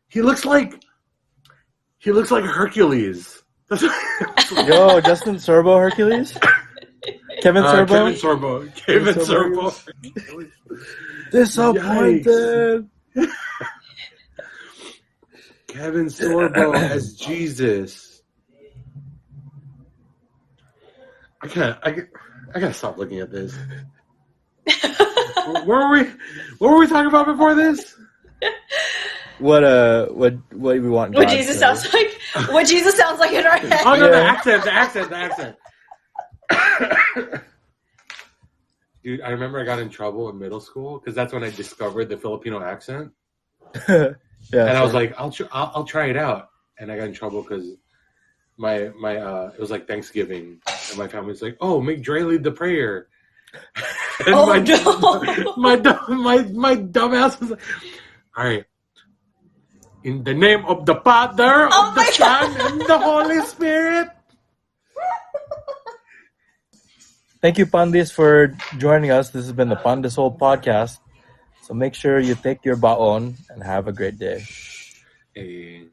He looks like Hercules. Yo, Justin Sorbo Hercules? Kevin Sorbo? Kevin Sorbo. Disappointed. Kevin Sorbo as Jesus. I gotta stop looking at this. What were we talking about before this? What we want? What God Jesus to- sounds like? What Jesus sounds like in our head? Oh no, Yeah. the accent. Dude, I remember I got in trouble in middle school because that's when I discovered the Filipino accent, Yeah. and I was like, I'll try it out, and I got in trouble because my it was like Thanksgiving, and my family was like, oh, make Dre lead the prayer. And Oh, my no. my dumb ass was like, all right. In the name of the Father, of the Son, and the Holy Spirit. Thank you, Pandees, for joining us. This has been the Pandesoul podcast. So make sure you take your baon and have a great day. Hey.